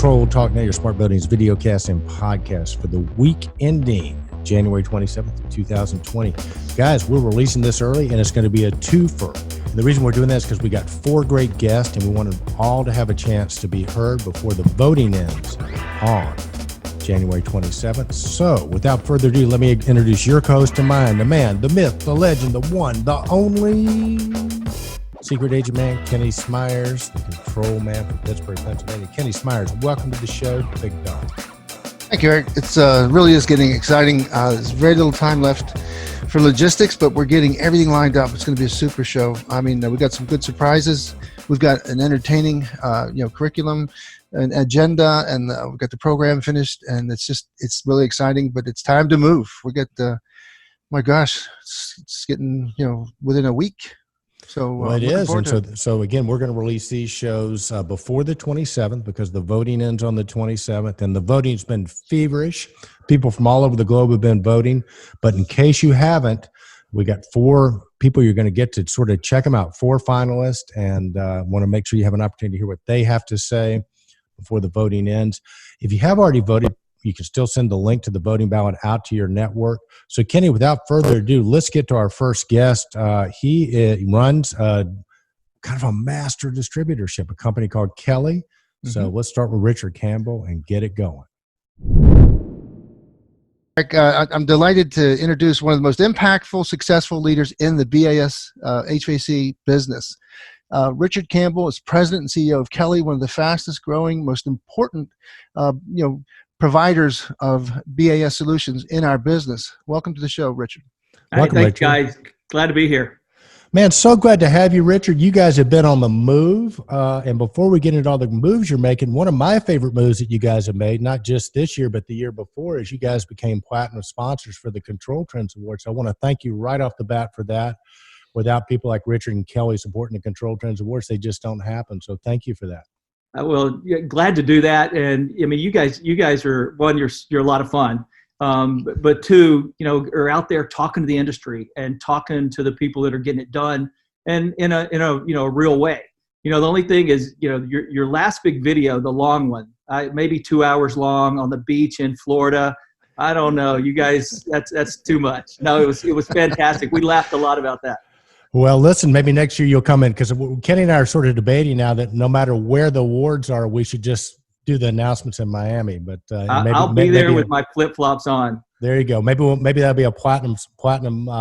Control Talk Now, your smart buildings videocast and podcast for the week ending January 27th, 2020. Guys, we're releasing this early, and it's going to be a twofer. And the reason we're doing that is because we got 4 great guests, and we wanted all to have a chance to be heard before the voting ends on January 27th. So, without further ado, let me introduce your co-host and mine, the man, the myth, the legend, the one, the only secret agent man, Kenny Smyers, the control man from Pittsburgh, Pennsylvania. Kenny Smyers, welcome to the show, Big Dog. Thank you, Eric. It's really is getting exciting. There's very little time left for logistics, but we're getting everything lined up. It's going to be a super show. I mean, we got some good surprises. We've got an entertaining, curriculum, an agenda, and we've got the program finished. And it's really exciting. But it's time to move. We get my gosh, it's getting within a week. So well, it is, and so again, we're going to release these shows before the 27th because the voting ends on the 27th, and the voting's been feverish. People from all over the globe have been voting, but in case you haven't, we got 4 people you're going to get to sort of check them out, 4 finalists, and want to make sure you have an opportunity to hear what they have to say before the voting ends. If you have already voted, you can still send the link to the voting ballot out to your network. So, Kenny, without further ado, let's get to our first guest. He runs kind of a master distributorship, a company called Kele. Mm-hmm. So let's start with Richard Campbell and get it going. I'm delighted to introduce one of the most impactful, successful leaders in the BAS HVAC business. Richard Campbell is president and CEO of Kele, one of the fastest growing, most important, providers of BAS solutions in our business. Welcome to the show, Richard. Welcome, thanks, guys. Glad to be here. Man, so glad to have you, Richard. You guys have been on the move. And before we get into all the moves you're making, one of my favorite moves that you guys have made, not just this year, but the year before, is you guys became platinum sponsors for the ControlTrends Awards. So I want to thank you right off the bat for that. Without people like Richard and Kele supporting the ControlTrends Awards, they just don't happen. So thank you for that. Well, glad to do that, and I mean, you guys are, one, you're a lot of fun, but 2, are out there talking to the industry and talking to the people that are getting it done, and in a real way. The only thing is, your last big video, the long one, maybe 2 hours long on the beach in Florida. I don't know, you guys, that's too much. No, it was fantastic. We laughed a lot about that. Well, listen, maybe next year you'll come in, because Kenny and I are sort of debating now that no matter where the awards are, we should just do the announcements in Miami. But I'll be there with my flip-flops on. There you go. Maybe that'll be a platinum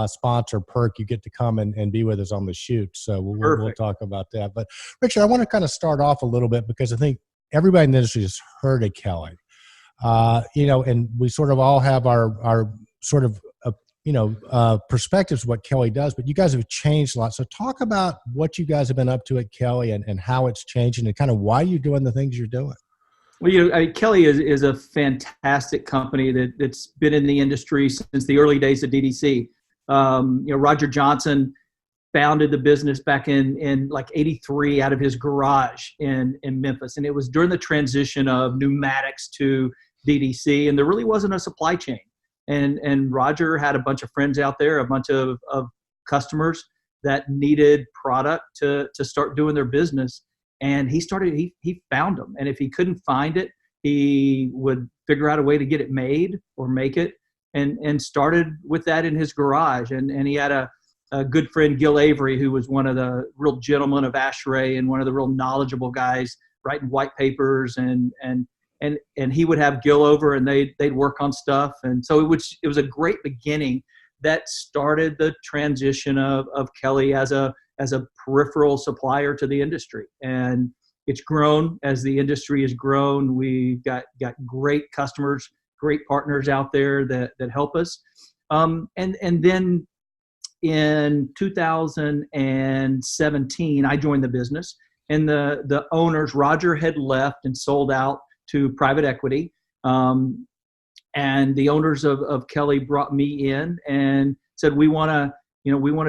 sponsor perk. You get to come and be with us on the shoot. So we'll talk about that. But Richard, I want to kind of start off a little bit, because I think everybody in the industry has heard of Kele. And we sort of all have our sort of perspectives of what Kele does, but you guys have changed a lot. So talk about what you guys have been up to at Kele and how it's changing and kind of why you're doing the things you're doing. Well, Kele is a fantastic company that's been in the industry since the early days of DDC. Roger Johnson founded the business back in like 83 out of his garage in Memphis. And it was during the transition of pneumatics to DDC, and there really wasn't a supply chain. And Roger had a bunch of friends out there, a bunch of customers that needed product to start doing their business. And he found them. And if he couldn't find it, he would figure out a way to get it made or make it, and started with that in his garage. And he had a good friend, Gil Avery, who was one of the real gentlemen of ASHRAE and one of the real knowledgeable guys writing white papers, and he would have Gil over, and they'd work on stuff. And so it was a great beginning that started the transition of Kele as a peripheral supplier to the industry. And it's grown as the industry has grown. We've got great customers, great partners out there that help us. And then in 2017, I joined the business, and the owners, Roger had left and sold out to private equity. And the owners of Kele brought me in and said, we want to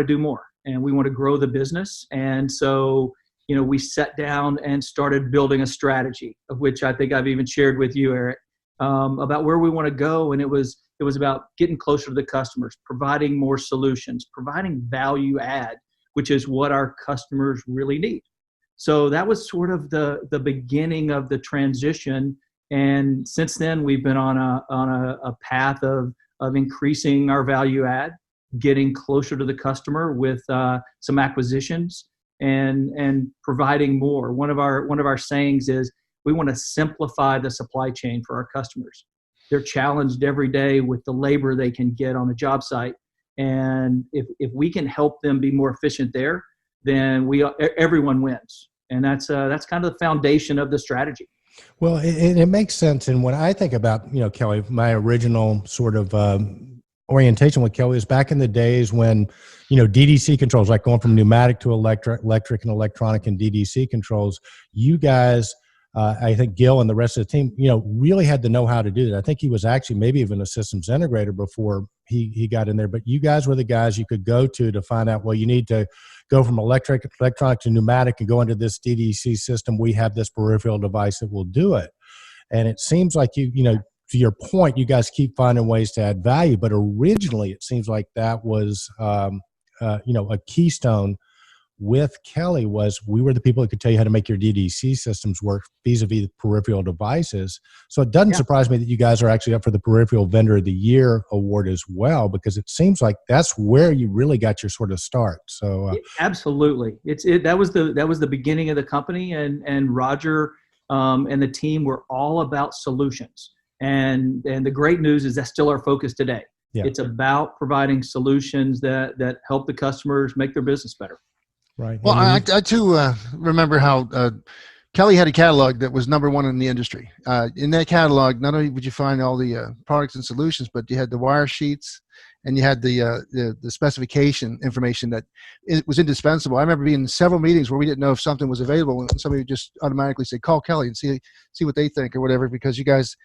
do more, and we want to grow the business. And so, we sat down and started building a strategy, of which I think I've even shared with you, Eric, about where we want to go. And it was about getting closer to the customers, providing more solutions, providing value add, which is what our customers really need. So that was sort of the beginning of the transition And since then, we've been on a path of increasing our value add, getting closer to the customer with some acquisitions, and providing more. One of our sayings is we want to simplify the supply chain for our customers. They're challenged every day with the labor they can get on a job site, and if we can help them be more efficient there, then everyone wins. And that's kind of the foundation of the strategy. Well, it makes sense. And when I think about, Kele, my original sort of orientation with Kele is back in the days when, DDC controls, like going from pneumatic to electric and electronic and DDC controls, you guys, I think Gil and the rest of the team, really had to know how to do that. I think he was actually maybe even a systems integrator before he got in there. But you guys were the guys you could go to find out, well, you need to go from electronic to pneumatic and go into this DDC system. We have this peripheral device that will do it. And it seems like to your point, you guys keep finding ways to add value. But originally, it seems like that was, a keystone with Kele was we were the people that could tell you how to make your DDC systems work vis-a-vis peripheral devices. So it doesn't surprise me that you guys are actually up for the Peripheral Vendor of the Year award as well, because it seems like that's where you really got your sort of start. So absolutely, that was the beginning of the company, and Roger and the team were all about solutions. And the great news is that's still our focus today. Yeah. It's about providing solutions that help the customers make their business better. Right. Well, I too remember how Kele had a catalog that was #1 in the industry. In that catalog, not only would you find all the products and solutions, but you had the wire sheets and you had the specification information that it was indispensable. I remember being in several meetings where we didn't know if something was available, and somebody would just automatically say, "Call Kele and see what they think," or whatever, because you guys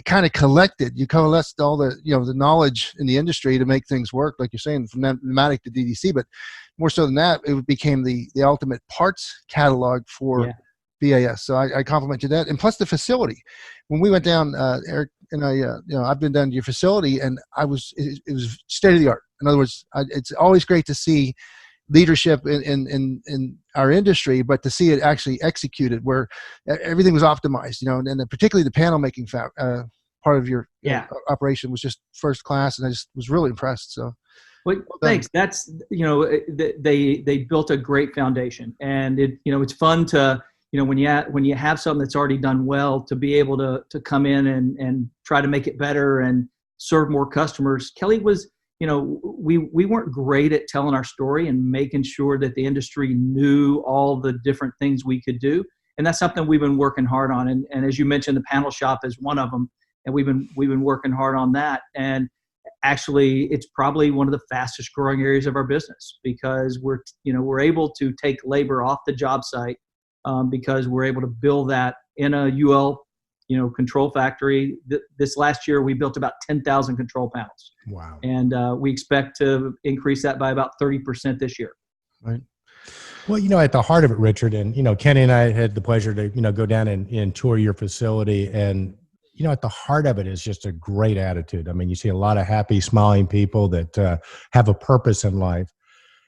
kind of coalesced all the the knowledge in the industry to make things work, like you're saying, from pneumatic to DDC. But more so than that, it became the ultimate parts catalog for BAS. So I compliment you that, and plus the facility. When we went down, Eric and I, I've been down to your facility, and it was state of the art. In other words, it's always great to see leadership in our industry, but to see it actually executed, where everything was optimized, and particularly the panel making part of your operation was just first class, and I just was really impressed. So, well, thanks. That's they built a great foundation, and it's fun to when you have something that's already done well, to be able to come in and try to make it better and serve more customers. Kele was. We weren't great at telling our story and making sure that the industry knew all the different things we could do. And that's something we've been working hard on. And as you mentioned, the panel shop is one of them. And we've been working hard on that. And actually, it's probably one of the fastest growing areas of our business, because we're able to take labor off the job site because we're able to build that in a UL control factory. This last year, we built about 10,000 control panels. Wow. And we expect to increase that by about 30% this year. Right. Well, at the heart of it, Richard, and, Kenny and I had the pleasure to, go down and tour your facility. And, at the heart of it is just a great attitude. I mean, you see a lot of happy, smiling people that have a purpose in life.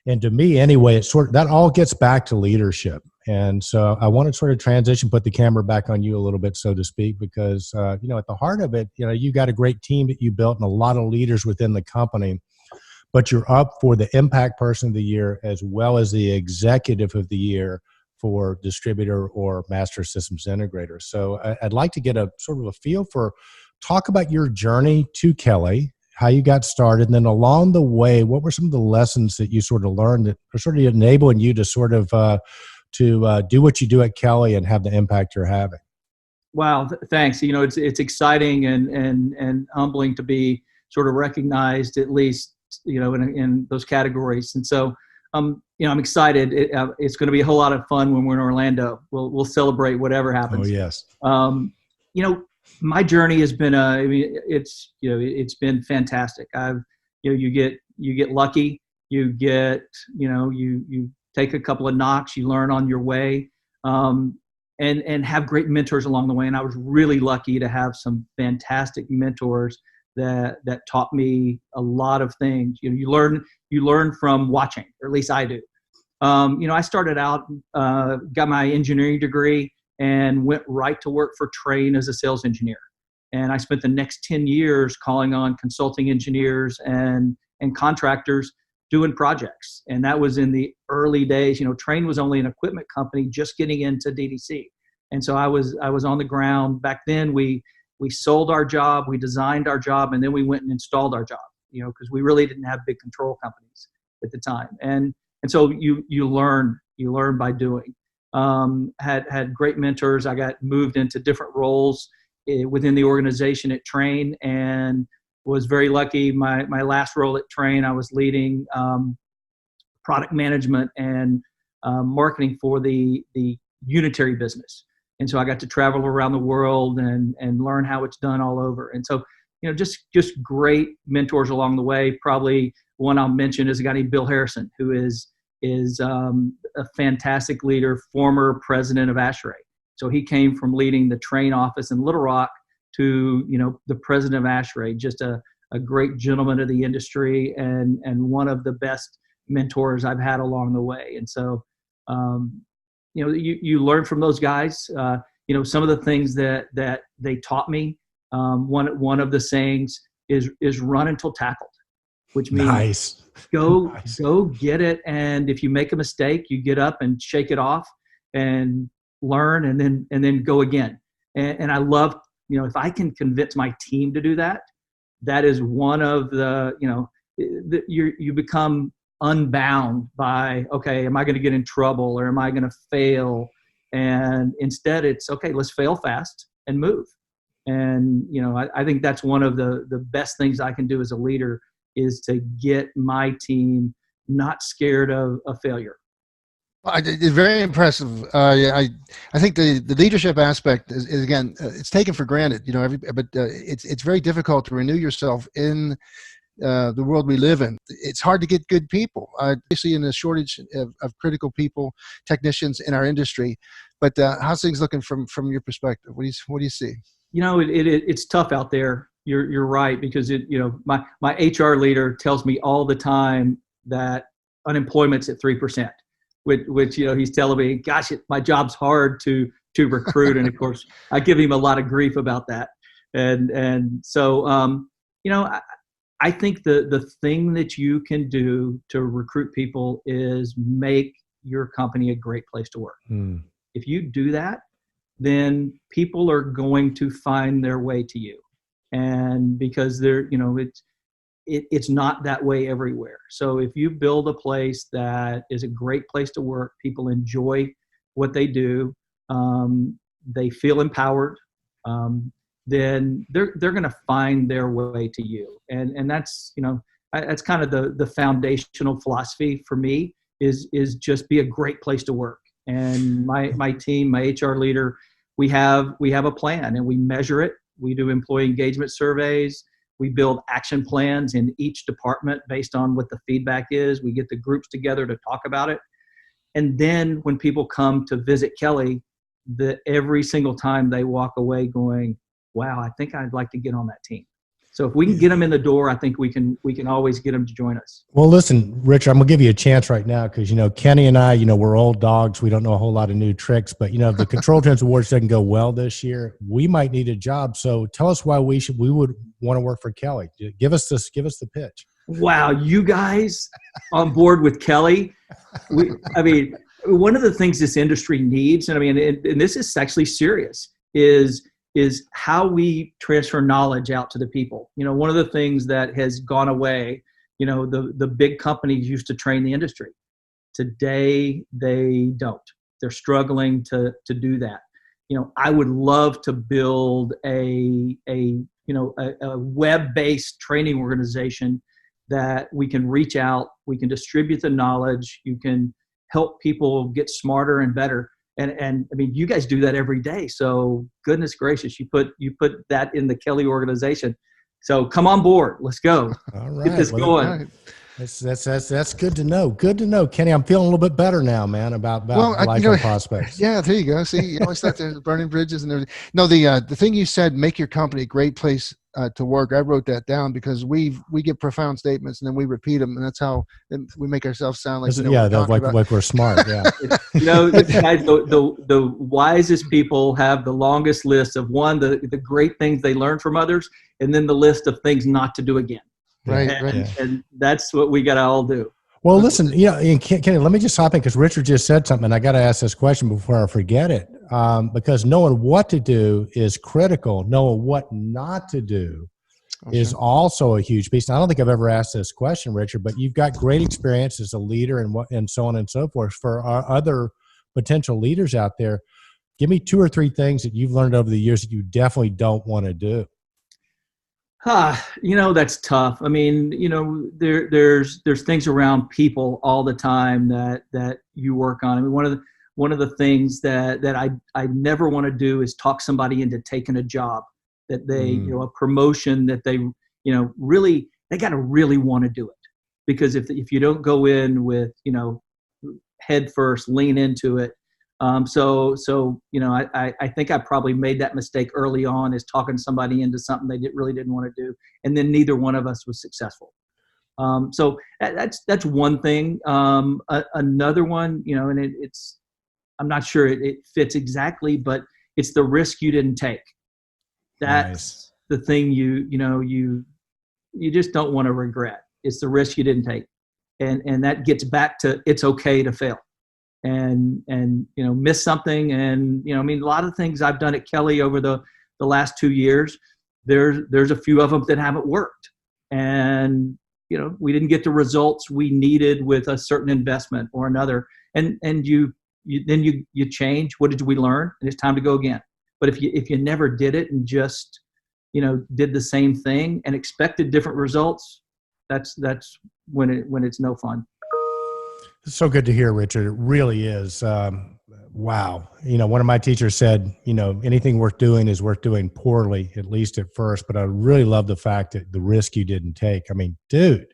And to me, anyway, that all gets back to leadership. And so I want to sort of transition, put the camera back on you a little bit, so to speak, because, at the heart of it, you got a great team that you built and a lot of leaders within the company, but you're up for the Impact Person of the Year as well as the Executive of the Year for Distributor or Master Systems Integrator. So I'd like to get a sort of a feel for, talk about your journey to Kele, how you got started, and then along the way, what were some of the lessons that you sort of learned that are sort of enabling you to sort of to do what you do at Kele and have the impact you're having? Wow, thanks. It's exciting and humbling to be sort of recognized, at least in those categories. And so, I'm excited. It's going to be a whole lot of fun when we're in Orlando. We'll celebrate whatever happens. Oh yes. My journey has been it's been fantastic. You get lucky. You get you take a couple of knocks, you learn on your way, and have great mentors along the way. And I was really lucky to have some fantastic mentors that taught me a lot of things. You learn from watching, or at least I do. I started out, got my engineering degree, and went right to work for Trane as a sales engineer. And I spent the next 10 years calling on consulting engineers and contractors doing projects. And that was in the early days. Trane was only an equipment company just getting into DDC. And so I was on the ground. Back then, we sold our job, we designed our job, and then we went and installed our job, because we really didn't have big control companies at the time. And so you learn by doing. Had great mentors. I got moved into different roles within the organization at Trane, and was very lucky. My last role at Trane, I was leading product management and marketing for the unitary business. And so I got to travel around the world and learn how it's done all over. And so, just great mentors along the way. Probably one I'll mention is a guy named Bill Harrison, who is a fantastic leader, former president of ASHRAE. So he came from leading the Trane office in Little Rock to, the president of ASHRAE, just a great gentleman of the industry and one of the best mentors I've had along the way. And so, you learn from those guys. Some of the things that they taught me. One of the sayings is run until tackled, which means go get it. And if you make a mistake, you get up and shake it off and learn, and then go again. And I love, if I can convince my team to do that, that is one of the, you become unbound by, okay, am I going to get in trouble or am I going to fail? And instead it's, okay, let's fail fast and move. And, I think that's one of the best things I can do as a leader, is to get my team not scared of failure. It's very impressive. I think the leadership aspect is again, it's taken for granted, but it's very difficult to renew yourself in the world we live in. It's hard to get good people, especially in a shortage of critical people, technicians in our industry. But how's things looking from your perspective? What do you see? It's tough out there. You're right, because my HR leader tells me all the time that unemployment's at 3%, which he's telling me, gosh, my job's hard to recruit, and of course I give him a lot of grief about that. And so I think the thing that you can do to recruit people is make your company a great place to work. If you do that, then people are going to find their way to you. And because it's not that way everywhere. So if you build a place that is a great place to work, people enjoy what they do, they feel empowered, then they're going to find their way to you. And that's, that's kind of the foundational philosophy for me, is just be a great place to work. And my team, my HR leader, we have a plan, and we measure it. We do employee engagement surveys. We build action plans in each department based on what the feedback is. We get the groups together to talk about it. And then when people come to visit Kele, every single time they walk away going, wow, I think I'd like to get on that team. So if we can get them in the door, I think we can always get them to join us. Well, listen, Richard, I'm going to give you a chance right now, because, Kenny and I, we're old dogs. We don't know a whole lot of new tricks, but, if the ControlTrends Awards doesn't go well this year, we might need a job. So tell us why we would want to work for Kele. Give us the pitch. Wow. You guys on board with Kele. One of the things this industry needs, and this is actually serious, is how we transfer knowledge out to the people. One of the things that has gone away, the big companies used to train the industry. Today, they don't. They're struggling to do that. I would love to build a web-based training organization that we can reach out, we can distribute the knowledge, you can help people get smarter and better. And you guys do that every day. So goodness gracious, you put that in the Kele organization. So come on board. Let's go. All right. Get this going. That's good to know. Good to know, Kenny. I'm feeling a little bit better now, man, about life and prospects. Yeah, there you go. See, you always thought there's burning bridges and everything. No, the thing you said, make your company a great place to work. I wrote that down because we get profound statements and then we repeat them, and that's how we make ourselves sound like like we're smart. Yeah. Guys, the wisest people have the longest list of the great things they learn from others, and then the list of things not to do again. Right. And that's what we got to all do. Well, listen, Kenny, let me just hop in because Richard just said something, and I got to ask this question before I forget it. Because knowing what to do is critical. Knowing what not to do is also a huge piece. And I don't think I've ever asked this question, Richard, but you've got great experience as a leader and so on and so forth. For our other potential leaders out there, give me 2 or 3 things that you've learned over the years that you definitely don't want to do. That's tough. I mean, there's things around people all the time that you work on. I mean, one of the things that I never want to do is talk somebody into taking a job that they, a promotion that they, really, they got to really want to do it. Because if you don't go in with, head first, lean into it. I think I probably made that mistake early on, is talking somebody into something they really didn't want to do. And then neither one of us was successful. So that's one thing. Another one, and it's, I'm not sure it fits exactly, but it's the risk you didn't take. That's the thing you just don't want to regret. It's the risk you didn't take. And that gets back to, it's okay to fail and miss something. And, a lot of things I've done at Kele over the last 2 years, there's a few of them that haven't worked. And, we didn't get the results we needed with a certain investment or another. And you change. What did we learn? And it's time to go again. But if you never did it and just, did the same thing and expected different results, that's when it's no fun. It's so good to hear, Richard. It really is. Wow. One of my teachers said, anything worth doing is worth doing poorly, at least at first. But I really love the fact that the risk you didn't take. I mean, dude,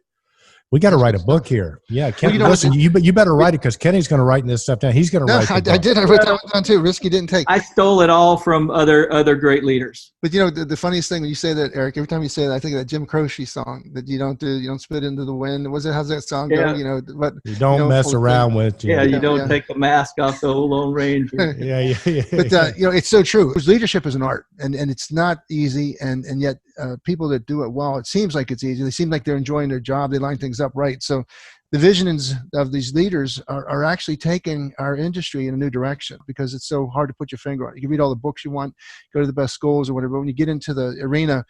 we got to write a book here. Yeah, Kenny, listen, you better write it because Kenny's going to write this stuff down. He's going to write it. I did. I wrote that one down too. Risk you didn't take. I stole it all from other great leaders. But the funniest thing when you say that, Eric, every time you say that, I think of that Jim Croce song that you don't spit into the wind. How's that song go? But you don't mess around with. You don't take the mask off the Lone Ranger. yeah. But it's so true. Leadership is an art, and it's not easy, and yet people that do it well, it seems like it's easy. They seem like they're enjoying their job. They line things up right. So the visions of these leaders are actually taking our industry in a new direction because it's so hard to put your finger on it. You can read all the books you want, go to the best schools or whatever. But when you get into the arena,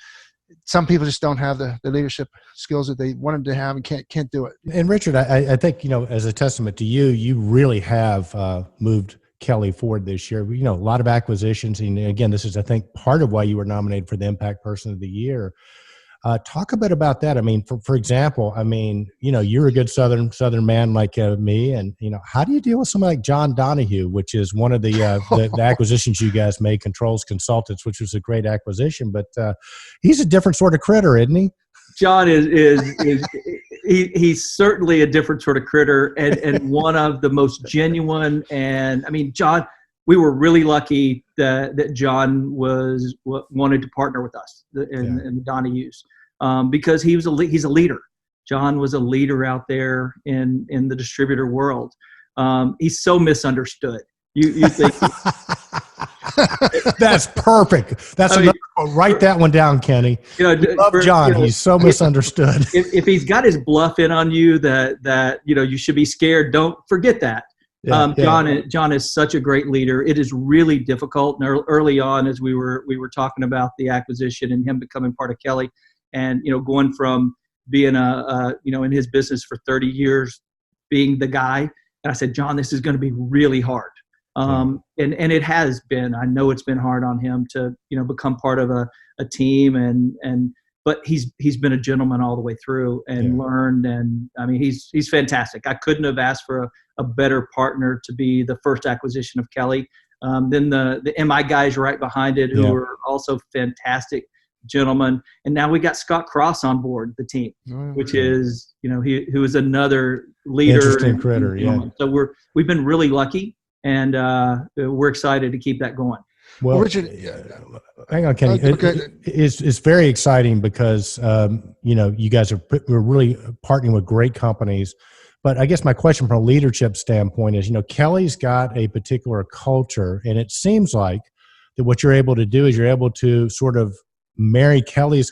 some people just don't have the leadership skills that they wanted to have and can't do it. And Richard, I think, as a testament to you really have moved Kele forward this year. A lot of acquisitions. And again, this is, I think, part of why you were nominated for the Impact Person of the Year. Talk a bit about that. I mean, for example, you're a good Southern man like me, and how do you deal with somebody like John Donahue, which is one of the acquisitions you guys made, Controls Consultants, which was a great acquisition, but he's a different sort of critter, isn't he? John he's certainly a different sort of critter, and one of the most genuine. And I mean, John, we were really lucky that John wanted to partner with us and Donahue's. Because he's a leader. John was a leader out there in the distributor world. He's so misunderstood. You think that's perfect. Write that one down, Kenny. Love John. He's so misunderstood. If he's got his bluff in on you that you should be scared, don't forget that. John is such a great leader. It is really difficult. And early on, as we were talking about the acquisition and him becoming part of Kele, and going from being in his business for 30 years, being the guy, and I said, John, this is going to be really hard. And it has been. I know it's been hard on him to become part of a team, but he's been a gentleman all the way through and learned. And I mean, he's fantastic. I couldn't have asked for a better partner to be the first acquisition of Kele. Then the MI guys right behind it, who are also fantastic gentlemen. And now we got Scott Cross on board the team, which is, who is another leader. Interesting critter, So we've been really lucky, and we're excited to keep that going. Well, Richard, hang on, Kenny. okay. It's very exciting because you guys we're really partnering with great companies. But I guess my question from a leadership standpoint is, Kele's got a particular culture, and it seems like that what you're able to do is you're able to sort of marry Kele's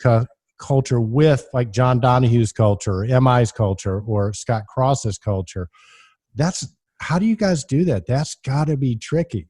culture with like John Donahue's culture, or MI's culture, or Scott Cross's culture. How do you guys do that? That's got to be tricky.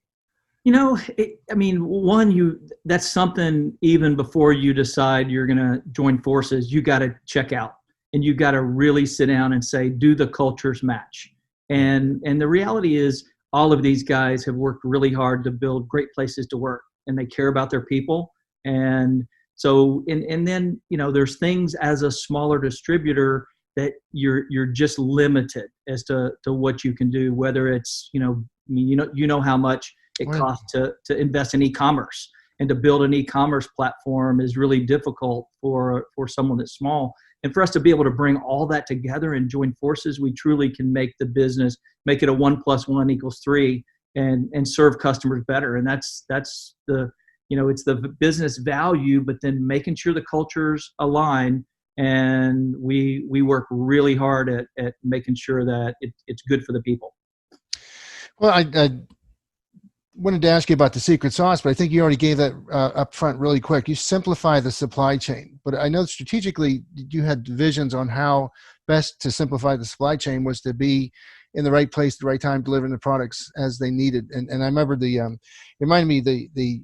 That's something even before you decide you're going to join forces, you got to check out, and you got to really sit down and say, do the cultures match? And the reality is all of these guys have worked really hard to build great places to work, and they care about their people. And so, and then, there's things as a smaller distributor that you're just limited as to what you can do, whether it's, how much it costs to invest in e-commerce, and to build an e-commerce platform is really difficult for someone that's small. And for us to be able to bring all that together and join forces, we truly can make the business, make it a 1 + 1 = 3, and serve customers better. And that's the, it's the business value, but then making sure the cultures align. And we work really hard at making sure that it's good for the people. Well, I wanted to ask you about the secret sauce, but I think you already gave that up front really quick. You simplify the supply chain, but I know strategically you had visions on how best to simplify the supply chain was to be in the right place, the right time, delivering the products as they needed. And I remember it reminded me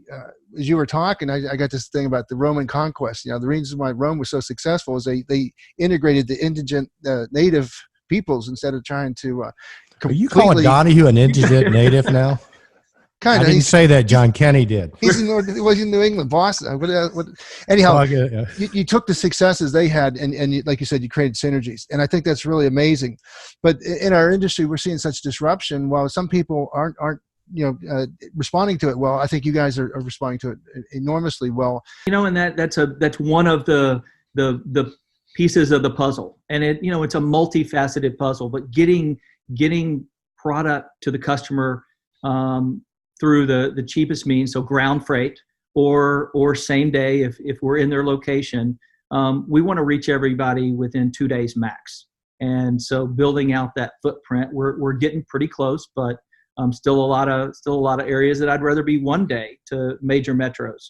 as you were talking, I got this thing about the Roman conquest. The reason why Rome was so successful is they integrated the indigent native peoples instead of trying to Are you calling Donahue an indigent native now? Kind of. I didn't say that. John Kenny did. He was in New England, Boston. Anyhow, you took the successes they had, and you, like you said, you created synergies, and I think that's really amazing. But in our industry, we're seeing such disruption. While some people aren't responding to it well, I think you guys are responding to it enormously well. And that's one of the pieces of the puzzle, and it's a multifaceted puzzle. But getting product to the customer through the cheapest means, so ground freight or same day if we're in their location, we want to reach everybody within 2 days max. And so building out that footprint, we're getting pretty close, but still a lot of areas that I'd rather be 1 day to major metros,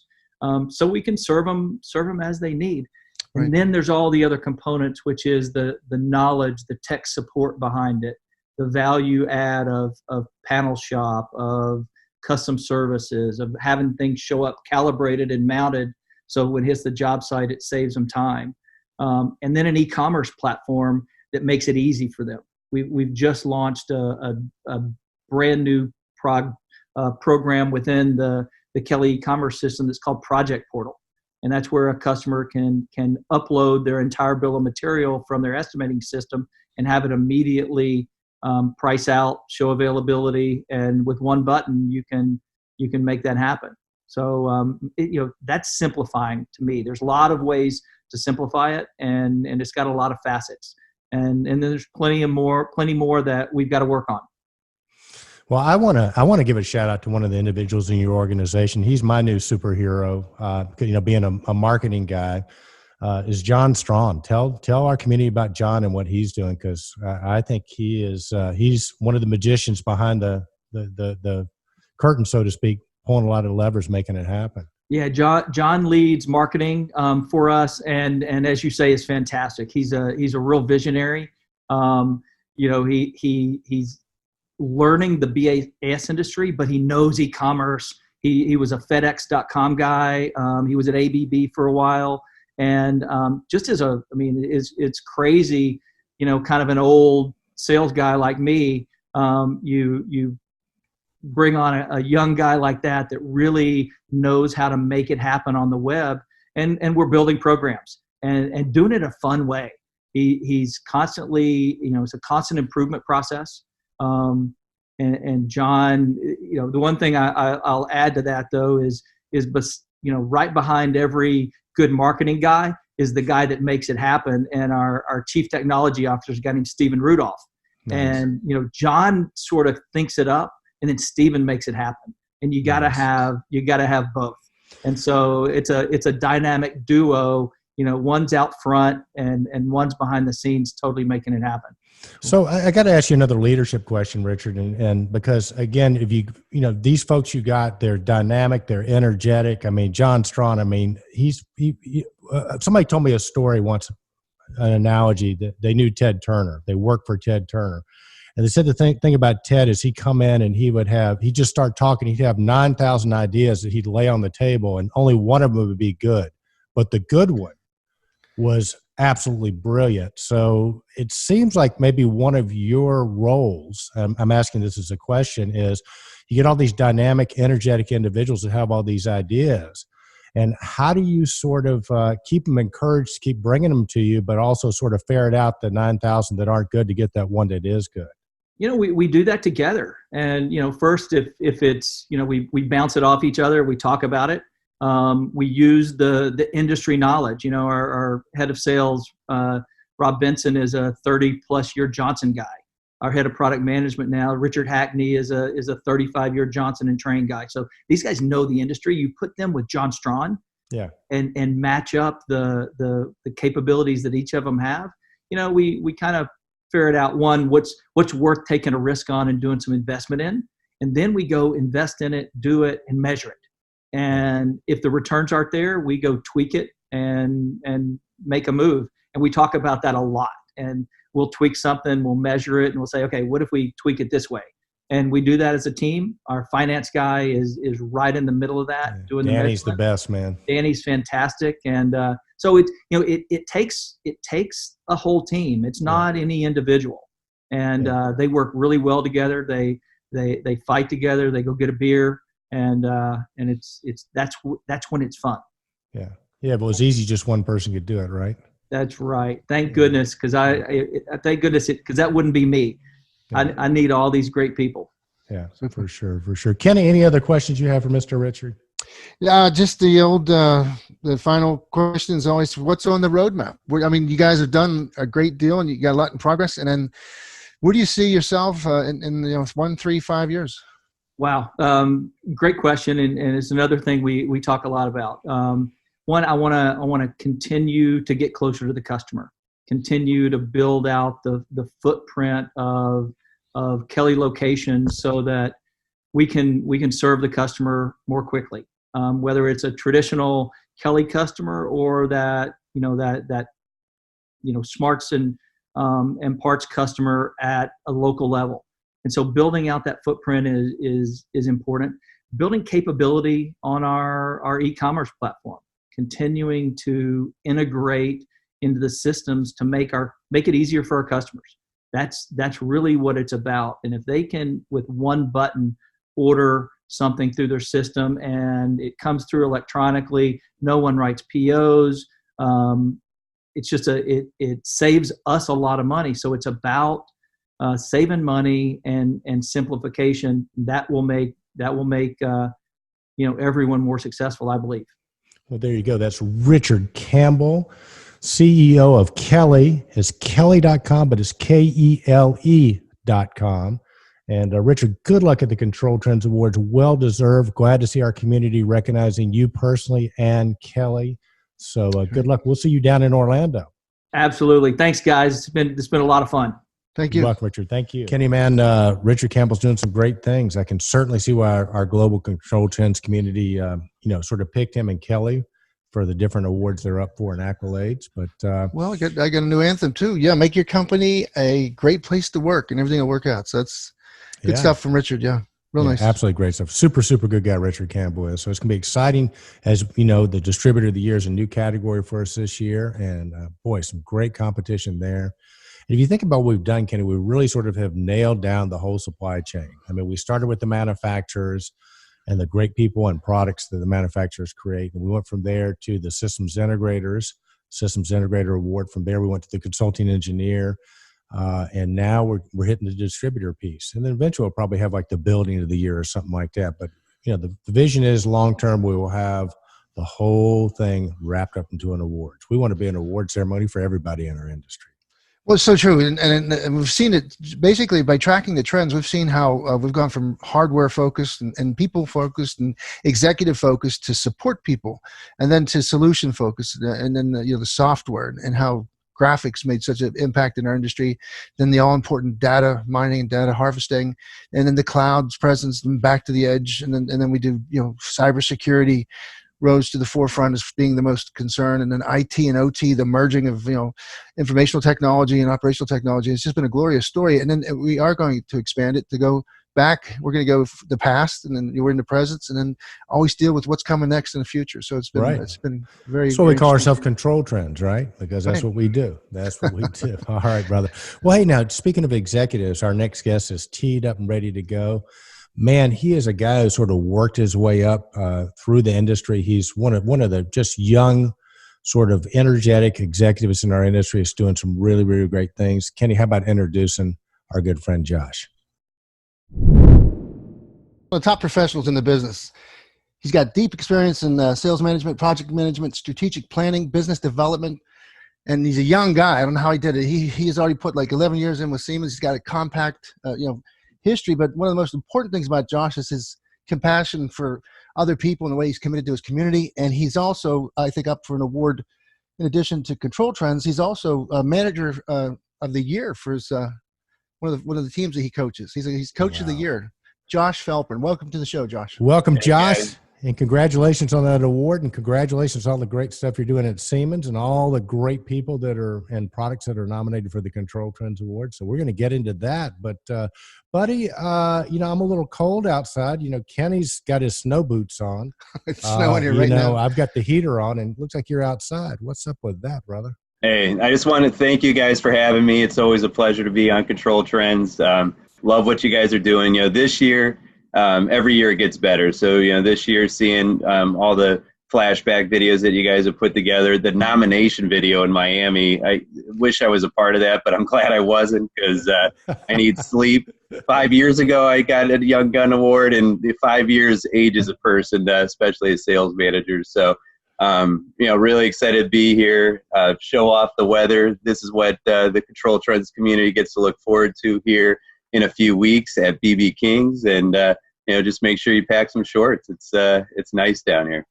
so we can serve them as they need. Right. And then there's all the other components, which is the knowledge, the tech support behind it, the value add of panel shop, of custom services, of having things show up calibrated and mounted, so when it hits the job site, it saves them time. And then an e-commerce platform that makes it easy for them. We've just launched a brand new program within the Kele e-commerce system that's called Project Portal. And that's where a customer can upload their entire bill of material from their estimating system and have it immediately price out, show availability, and with one button you can make that happen. So that's simplifying to me. There's a lot of ways to simplify it, and it's got a lot of facets, and then there's plenty more that we've got to work on. Well, I want to give a shout out to one of the individuals in your organization. He's my new superhero. Being a marketing guy. Is John Strawn. Tell our community about John and what he's doing, because I think he's one of the magicians behind the curtain, so to speak, pulling a lot of levers, making it happen. Yeah, John leads marketing for us, and as you say, is fantastic. He's a real visionary. He's learning the BAS industry, but he knows e-commerce. He was a FedEx.com guy. He was at ABB for a while. And it's crazy, kind of an old sales guy like me. You bring on a young guy like that really knows how to make it happen on the web, and we're building programs and doing it a fun way. He's constantly, it's a constant improvement process. And John, the one thing I'll add to that though is right behind every good marketing guy is the guy that makes it happen. And our chief technology officer is a guy named Stephen Rudolph. Nice. And, John sort of thinks it up, and then Stephen makes it happen. and you gotta have both. And so it's a dynamic duo. One's out front and one's behind the scenes, totally making it happen. So I got to ask you another leadership question, Richard, and because again, if these folks you got, they're dynamic, they're energetic. I mean, John Strawn. I mean, somebody told me a story once, an analogy that they knew Ted Turner. They worked for Ted Turner, and they said the thing about Ted is he'd come in and he'd just start talking. He'd have 9,000 ideas that he'd lay on the table, and only one of them would be good, but the good one was absolutely brilliant. So it seems like maybe one of your roles, I'm asking this as a question, is you get all these dynamic, energetic individuals that have all these ideas. And how do you sort of keep them encouraged to keep bringing them to you, but also sort of ferret out the 9,000 that aren't good to get that one that is good? We do that together. And, first, if it's, we bounce it off each other, we talk about it. We use the industry knowledge. Our head of sales, Rob Benson, is a 30-plus year Johnson guy. Our head of product management now, Richard Hackney, is a 35-year Johnson and Train guy. So these guys know the industry. You put them with John Strawn, and match up the capabilities that each of them have. We kind of ferret out what's worth taking a risk on and doing some investment in, and then we go invest in it, do it, and measure it. And if the returns aren't there, we go tweak it and make a move. And we talk about that a lot. And we'll tweak something, we'll measure it, and we'll say, okay, what if we tweak it this way? And we do that as a team. Our finance guy is right in the middle of that, doing the Danny's the best, man. Danny's fantastic. And so it takes a whole team. It's not any individual. And they work really well together. They fight together. They go get a beer. And that's when it's fun. Yeah, but it was easy. Just one person could do it, right? That's right. Thank goodness, because because that wouldn't be me. Yeah. I need all these great people. Yeah, for sure. Kenny, any other questions you have for Mr. Richard? Yeah, just the final question is always, what's on the roadmap? I mean, you guys have done a great deal, and you got a lot in progress. And then, where do you see yourself in 1, 3, 5 years? Wow. Great question. And it's another thing we talk a lot about. One, I want to continue to get closer to the customer, continue to build out the footprint of Kele locations so that we can serve the customer more quickly. Whether it's a traditional Kele customer or that smarts and parts customer at a local level. And so building out that footprint is important. Building capability on our e-commerce platform, continuing to integrate into the systems to make it easier for our customers. That's really what it's about. And if they can, with one button, order something through their system and it comes through electronically, no one writes POs. It's just it saves us a lot of money. So it's about saving money and simplification. That will make everyone more successful, I believe. Well, there you go. That's Richard Campbell, CEO of Kele. It's Kele.com, but it's KELE.com. And Richard, good luck at the ControlTrends Awards. Well deserved. Glad to see our community recognizing you personally and Kele. So good luck. We'll see you down in Orlando. Absolutely. Thanks, guys. It's been a lot of fun. Thank you. Good luck, Richard. Thank you. Kenny, man, Richard Campbell's doing some great things. I can certainly see why our global ControlTrends community, sort of picked him and Kele for the different awards they're up for and accolades. But well, I got a new anthem too. Yeah, make your company a great place to work, and everything will work out. So that's good stuff from Richard. Yeah, real nice. Absolutely great stuff. Super, super good guy Richard Campbell is. So it's going to be exciting. As you know, the Distributor of the Year is a new category for us this year, and boy, some great competition there. If you think about what we've done, Kenny, we really sort of have nailed down the whole supply chain. I mean, we started with the manufacturers and the great people and products that the manufacturers create. And we went from there to the systems integrators, systems integrator award. From there, we went to the consulting engineer. And now we're hitting the distributor piece. And then eventually we'll probably have like the building of the year or something like that. But, the vision is long-term, we will have the whole thing wrapped up into an awards. We want to be an award ceremony for everybody in our industry. Well, it's so true, and we've seen it basically by tracking the trends. We've seen how we've gone from hardware focused and people focused and executive focused to support people, and then to solution focused, and then the software and how graphics made such an impact in our industry. Then the all important data mining and data harvesting, and then the cloud's presence, and back to the edge, and then we do cybersecurity rose to the forefront as being the most concern, and then IT and OT, the merging of informational technology and operational technology. It's just been a glorious story, and then we are going to expand it to go back. We're going to go the past, and then we're in the present, and then always deal with what's coming next in the future. So it's been It's been very. So we call ourselves Control Trends, right? Because that's what we do. That's what we do. All right, brother. Well, hey, now speaking of executives, our next guest is teed up and ready to go. Man, he is a guy who sort of worked his way up through the industry. He's one of the just young, sort of energetic executives in our industry. He's doing some really, really great things. Kenny, how about introducing our good friend Josh? One of the top professionals in the business. He's got deep experience in sales management, project management, strategic planning, business development, and he's a young guy. I don't know how he did it. He has already put like 11 years in with Siemens. He's got a compact, history, but one of the most important things about Josh is his compassion for other people and the way he's committed to his community. And he's also, I think, up for an award. In addition to Control Trends, he's also a manager of the year for his one of the teams that he coaches. He's coach of the year. Josh Felperin. Welcome to the show, Josh. Welcome, Josh. And congratulations on that award, and congratulations on all the great stuff you're doing at Siemens and all the great people that are and products that are nominated for the Control Trends Award. So we're going to get into that. But, buddy, I'm a little cold outside. Kenny's got his snow boots on. It's snowing here right now. I've got the heater on, and it looks like you're outside. What's up with that, brother? Hey, I just want to thank you guys for having me. It's always a pleasure to be on Control Trends. Love what you guys are doing. This year, every year it gets better. So, this year seeing all the flashback videos that you guys have put together, the nomination video in Miami, I wish I was a part of that, but I'm glad I wasn't because I need sleep. 5 years ago, I got a Young Gun Award, and 5 years ages a person, especially a sales manager. So, really excited to be here, show off the weather. This is what the Control Trends community gets to look forward to here in a few weeks at BB King's, and just make sure you pack some shorts. It's nice down here.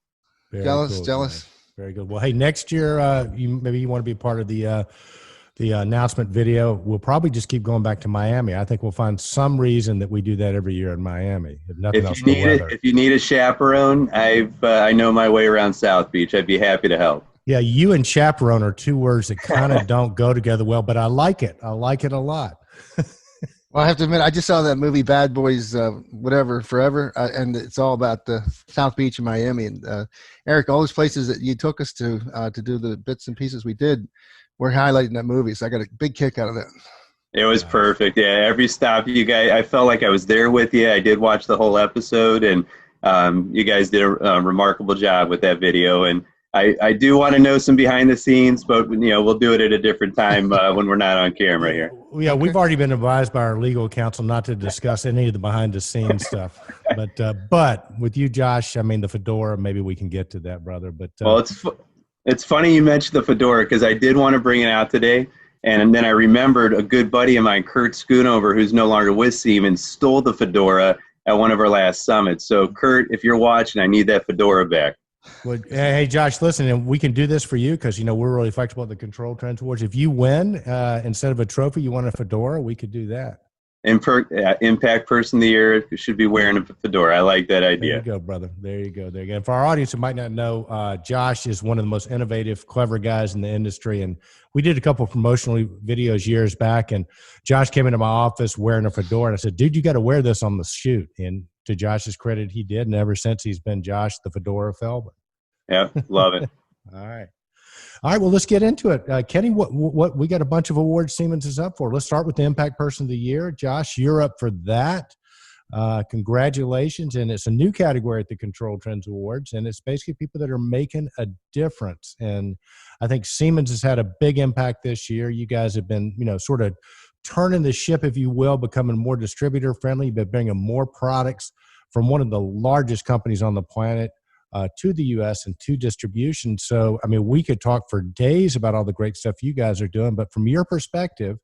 Very jealous. Man. Very good. Well, hey, next year maybe you want to be part of the announcement video. We'll probably just keep going back to Miami. I think we'll find some reason that we do that every year in Miami. If nothing else, if you need a chaperone, I know my way around South Beach. I'd be happy to help. Yeah, you and chaperone are two words that kind of don't go together well, but I like it. I like it a lot. Well, I have to admit, I just saw that movie Bad Boys, Forever, and it's all about the South Beach and Miami. And Eric, all those places that you took us to do the bits and pieces we did, were highlighted in that movie. So I got a big kick out of that. It was perfect. Yeah, every stop you guys, I felt like I was there with you. I did watch the whole episode, and you guys did a remarkable job with that video. And I do want to know some behind the scenes, but we'll do it at a different time when we're not on camera here. Yeah, we've already been advised by our legal counsel not to discuss any of the behind the scenes stuff. But with you, Josh, I mean the fedora, maybe we can get to that, brother. But well, it's funny you mentioned the fedora because I did want to bring it out today, and then I remembered a good buddy of mine, Kurt Schoonover, who's no longer with Siemens, stole the fedora at one of our last summits. So, Kurt, if you're watching, I need that fedora back. Well, hey, Josh, listen, and we can do this for you because, we're really flexible at the Control Trends Awards. If you win, instead of a trophy, you want a fedora, we could do that. Impact Person of the Year should be wearing a fedora. I like that idea. There you go, brother. There you go. And for our audience who might not know, Josh is one of the most innovative, clever guys in the industry. And we did a couple of promotional videos years back, and Josh came into my office wearing a fedora. And I said, dude, you got to wear this on the shoot. And to Josh's credit, he did. And ever since, he's been Josh the Fedora Felber. Yeah, love it. All right. Well, let's get into it. Kenny, what we got a bunch of awards Siemens is up for. Let's start with the Impact Person of the Year. Josh, you're up for that. Congratulations. And it's a new category at the Control Trends Awards, and it's basically people that are making a difference. And I think Siemens has had a big impact this year. You guys have been, sort of turning the ship, if you will, becoming more distributor friendly, but bringing more products from one of the largest companies on the planet to the U.S. and to distribution. So, I mean, we could talk for days about all the great stuff you guys are doing, but from your perspective,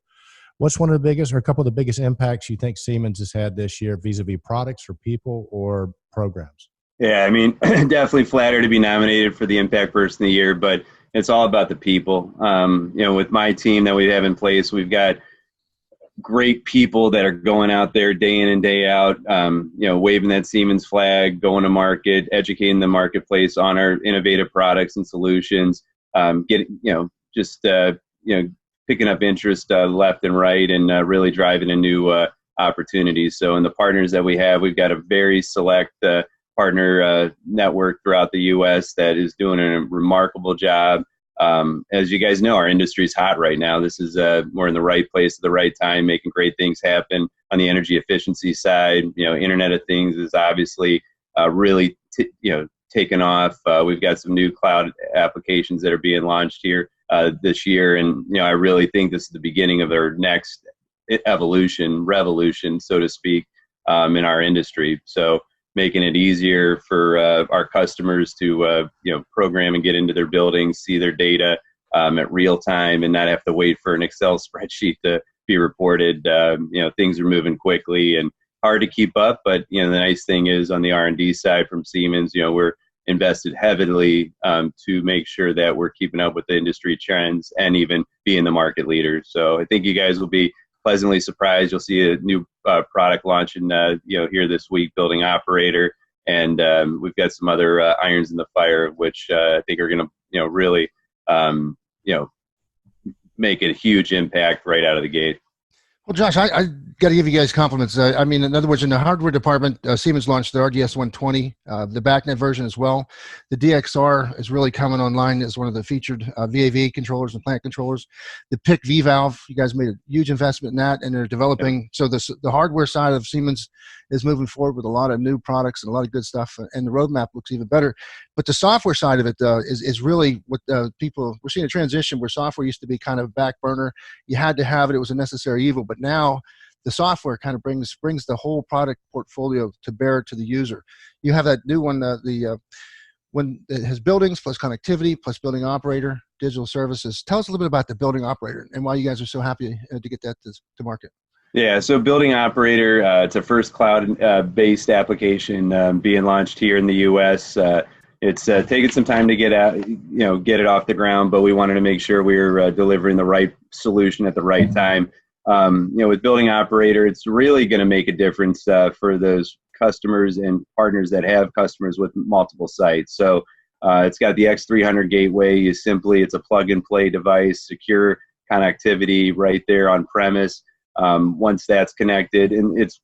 what's one of the biggest or a couple of the biggest impacts you think Siemens has had this year vis-a-vis products or people or programs? Yeah, I mean, definitely flattered to be nominated for the Impact Person of the Year, but it's all about the people. With my team that we have in place, we've got great people that are going out there day in and day out, waving that Siemens flag, going to market, educating the marketplace on our innovative products and solutions, picking up interest left and right, and really driving a new opportunities. So in the partners that we have, we've got a very select partner network throughout the U.S. that is doing a remarkable job. As you guys know, our industry is hot right now. This is we're in the right place at the right time, making great things happen on the energy efficiency side. Internet of Things is obviously really taken off. We've got some new cloud applications that are being launched here this year, and I really think this is the beginning of our next revolution, so to speak, in our industry. So making it easier for our customers to program and get into their buildings, see their data at real time, and not have to wait for an Excel spreadsheet to be reported. Things are moving quickly and hard to keep up, but the nice thing is on the R&D side from Siemens, we're invested heavily to make sure that we're keeping up with the industry trends and even being the market leader. So I think you guys will be pleasantly surprised. You'll see a new product launching here this week, Building Operator, and we've got some other irons in the fire, which I think are going to really make a huge impact right out of the gate. Well, Josh, I got to give you guys compliments. I mean, in other words, in the hardware department, Siemens launched the RDS 120, the BACnet version as well. The DXR is really coming online as one of the featured VAV controllers and plant controllers. The PIC V valve, you guys made a huge investment in that, and they're developing. Yep. So the hardware side of Siemens is moving forward with a lot of new products and a lot of good stuff, and the roadmap looks even better. But the software side of it is really what we're seeing a transition where software used to be kind of back burner. You had to have it; it was a necessary evil. But now the software kind of brings the whole product portfolio to bear to the user. You have that new one, when it has buildings plus connectivity plus building operator, digital services. Tell us a little bit about the building operator and why you guys are so happy to get that to market. Yeah, so Building Operator, it's a first cloud-based application being launched here in the U.S. It's taken some time to get it off the ground, but we wanted to make sure we were delivering the right solution at the right time. With Building Operator, it's really going to make a difference for those customers and partners that have customers with multiple sites. So it's got the X300 Gateway. It's a plug-and-play device, secure connectivity right there on premise. Once that's connected, and it's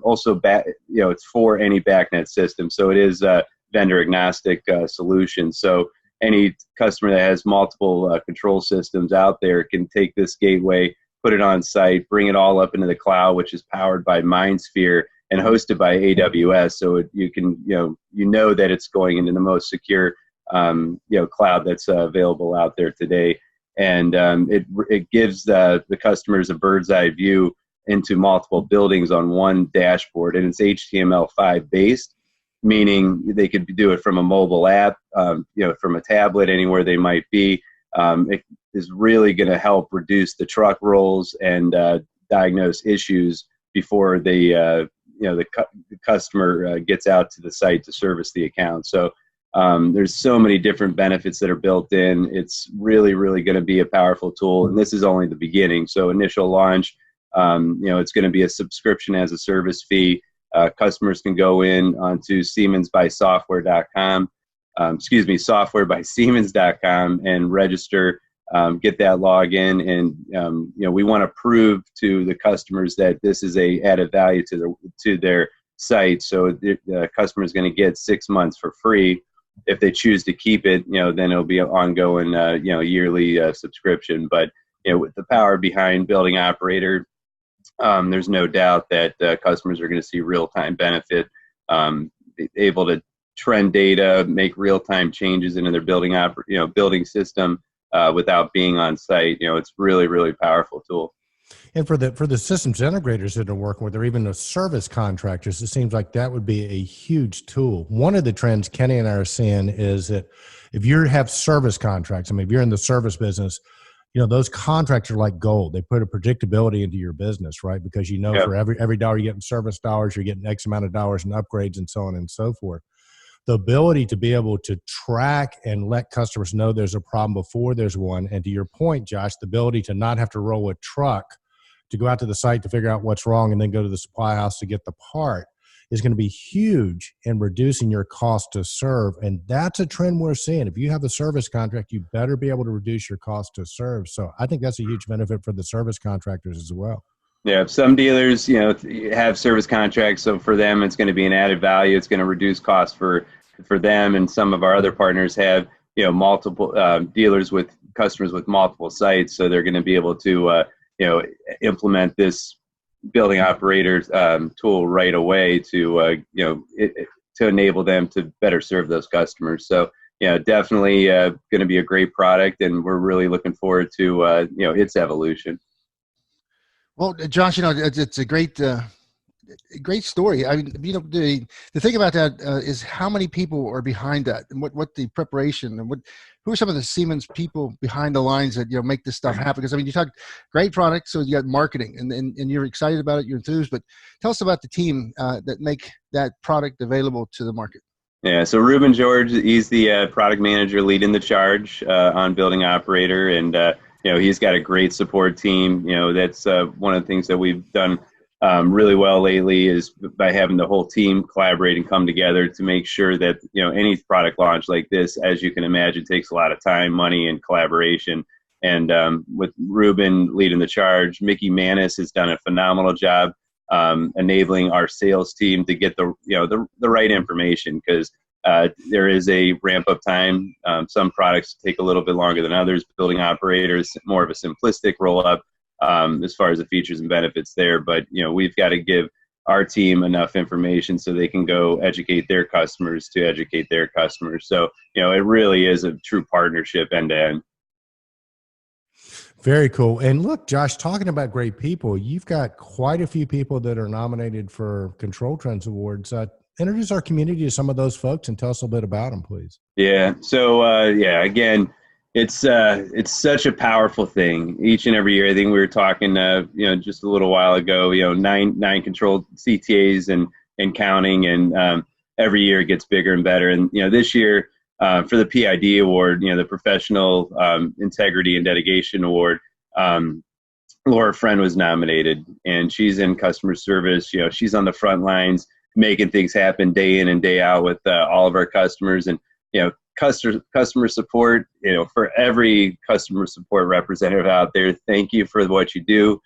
also it's for any BACnet system, so it is a vendor agnostic solution. So any customer that has multiple control systems out there can take this gateway, put it on site, bring it all up into the cloud, which is powered by MindSphere and hosted by AWS. So you can that it's going into the most secure cloud that's available out there today. And it gives the customers a bird's eye view into multiple buildings on one dashboard, and it's HTML5 based, meaning they could do it from a mobile app, from a tablet, anywhere they might be. It is really going to help reduce the truck rolls and diagnose issues before the customer gets out to the site to service the account. So there's so many different benefits that are built in. It's really, really going to be a powerful tool, and this is only the beginning. So initial launch, it's going to be a subscription as a service fee. Customers can go in onto softwarebysiemens.com, softwarebysiemens.com, and register, get that login, and we want to prove to the customers that this is a added value to their site. So the customer is going to get 6 months for free. If they choose to keep it, then it'll be an ongoing, yearly subscription. But with the power behind Building Operator, there's no doubt that customers are going to see real-time benefit, able to trend data, make real-time changes into their building system without being on site. It's really, really powerful tool. And for the systems integrators that are working with, or even the service contractors, it seems like that would be a huge tool. One of the trends Kenny and I are seeing is that if you have service contracts, I mean, if you're in the service business, those contracts are like gold. They put a predictability into your business, right? Because for every dollar you get in service dollars, you're getting X amount of dollars in upgrades and so on and so forth. The ability to be able to track and let customers know there's a problem before there's one. And to your point, Josh, the ability to not have to roll a truck to go out to the site to figure out what's wrong and then go to the supply house to get the part is going to be huge in reducing your cost to serve. And that's a trend we're seeing. If you have a service contract, you better be able to reduce your cost to serve. So I think that's a huge benefit for the service contractors as well. Yeah, some dealers, have service contracts, so for them it's going to be an added value. It's going to reduce costs for them, and some of our other partners have multiple dealers with customers with multiple sites, so they're going to be able to implement this building operator tool right away to to enable them to better serve those customers. So definitely going to be a great product, and we're really looking forward to its evolution. Well, Josh, it's a great story. I mean, the thing about that is how many people are behind that, and what the preparation, and who are some of the Siemens people behind the lines that make this stuff happen? Because I mean, you talk great product, so you got marketing, and you're excited about it, you're enthused. But tell us about the team that make that product available to the market. Yeah, so Ruben George, he's the product manager leading the charge on Building Operator, and he's got a great support team. That's one of the things that we've done really well lately is by having the whole team collaborate and come together to make sure that any product launch like this, as you can imagine, takes a lot of time, money, and collaboration. And with Ruben leading the charge, Mickey Manis has done a phenomenal job enabling our sales team to get the right information, because there is a ramp-up time. Some products take a little bit longer than others. Building Operators, more of a simplistic roll-up as far as the features and benefits there. But, we've got to give our team enough information so they can go educate their customers to educate their customers. So, it really is a true partnership end-to-end. Very cool. And look, Josh, talking about great people, you've got quite a few people that are nominated for ControlTrends Awards. Introduce our community to some of those folks and tell us a little bit about them, please. Yeah. So, again, it's such a powerful thing each and every year. I think we were talking, just a little while ago, nine control CTAs and counting, and every year it gets bigger and better. And, this year for the PID award, the Professional Integrity and Dedication Award, Laura Friend was nominated, and she's in customer service. She's on the front lines, making things happen day in and day out with all of our customers. And customer support, for every customer support representative out there, thank you for what you do,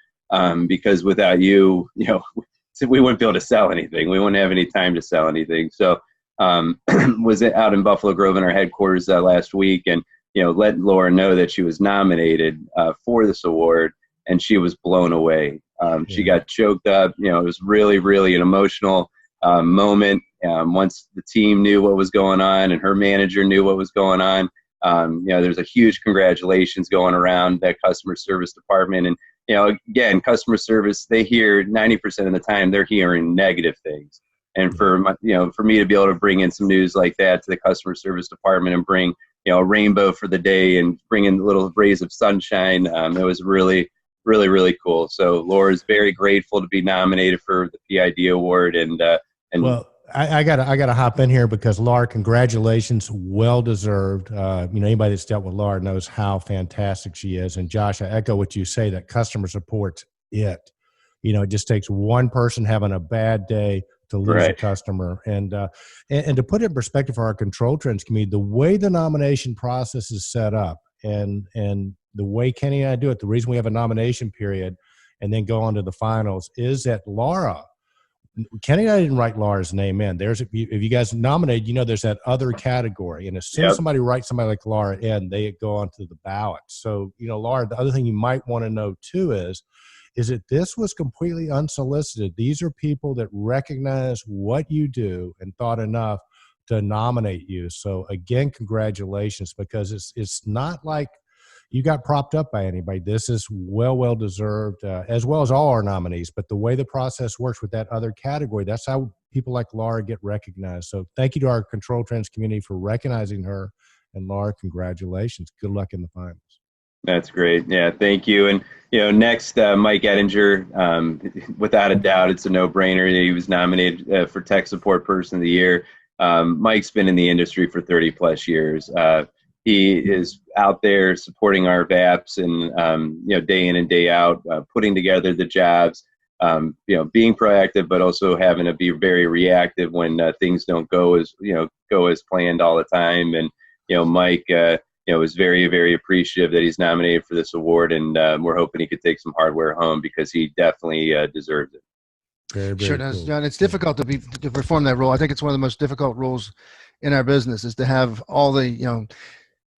because without you, we wouldn't be able to sell anything. We wouldn't have any time to sell anything. So was out in Buffalo Grove in our headquarters last week, and let Laura know that she was nominated for this award, and she was blown away. She got choked up. It was really, really an emotional moment. Once the team knew what was going on and her manager knew what was going on, there's a huge congratulations going around that customer service department. And, again, customer service, they hear 90% of the time they're hearing negative things. And for me to be able to bring in some news like that to the customer service department and bring, a rainbow for the day and bring in little rays of sunshine, it was really, really, really cool. So Laura's very grateful to be nominated for the PID award. And well, I gotta hop in here because Laura, congratulations, well deserved. Anybody that's dealt with Laura knows how fantastic she is. And Josh, I echo what you say, that customer support's it. It just takes one person having a bad day to lose a customer. And to put it in perspective for our ControlTrends community, the way the nomination process is set up and the way Kenny and I do it, the reason we have a nomination period and then go on to the finals is that Kenny and I didn't write Laura's name in. If you guys nominate, there's that other category. And as soon as somebody writes somebody like Laura in, they go onto the ballot. So, Laura, the other thing you might want to know too is that this was completely unsolicited. These are people that recognize what you do and thought enough to nominate you. So again, congratulations, because it's not like, you got propped up by anybody. This is well deserved, as well as all our nominees. But the way the process works with that other category, that's how people like Laura get recognized. So thank you to our Control Trends community for recognizing her. And Laura, congratulations. Good luck in the finals. That's great. Yeah, thank you. And next, Mike Ettinger. Without a doubt, it's a no-brainer. He was nominated for Tech Support Person of the Year. Mike's been in the industry for 30 plus years. He is out there supporting our VAPs and day in and day out, putting together the jobs. Being proactive, but also having to be very reactive when things don't go as planned all the time. And Mike was very, very appreciative that he's nominated for this award, and we're hoping he could take some hardware home because he definitely deserves it. Very, very sure does, cool. John. It's difficult to perform that role. I think it's one of the most difficult roles in our business, is to have all the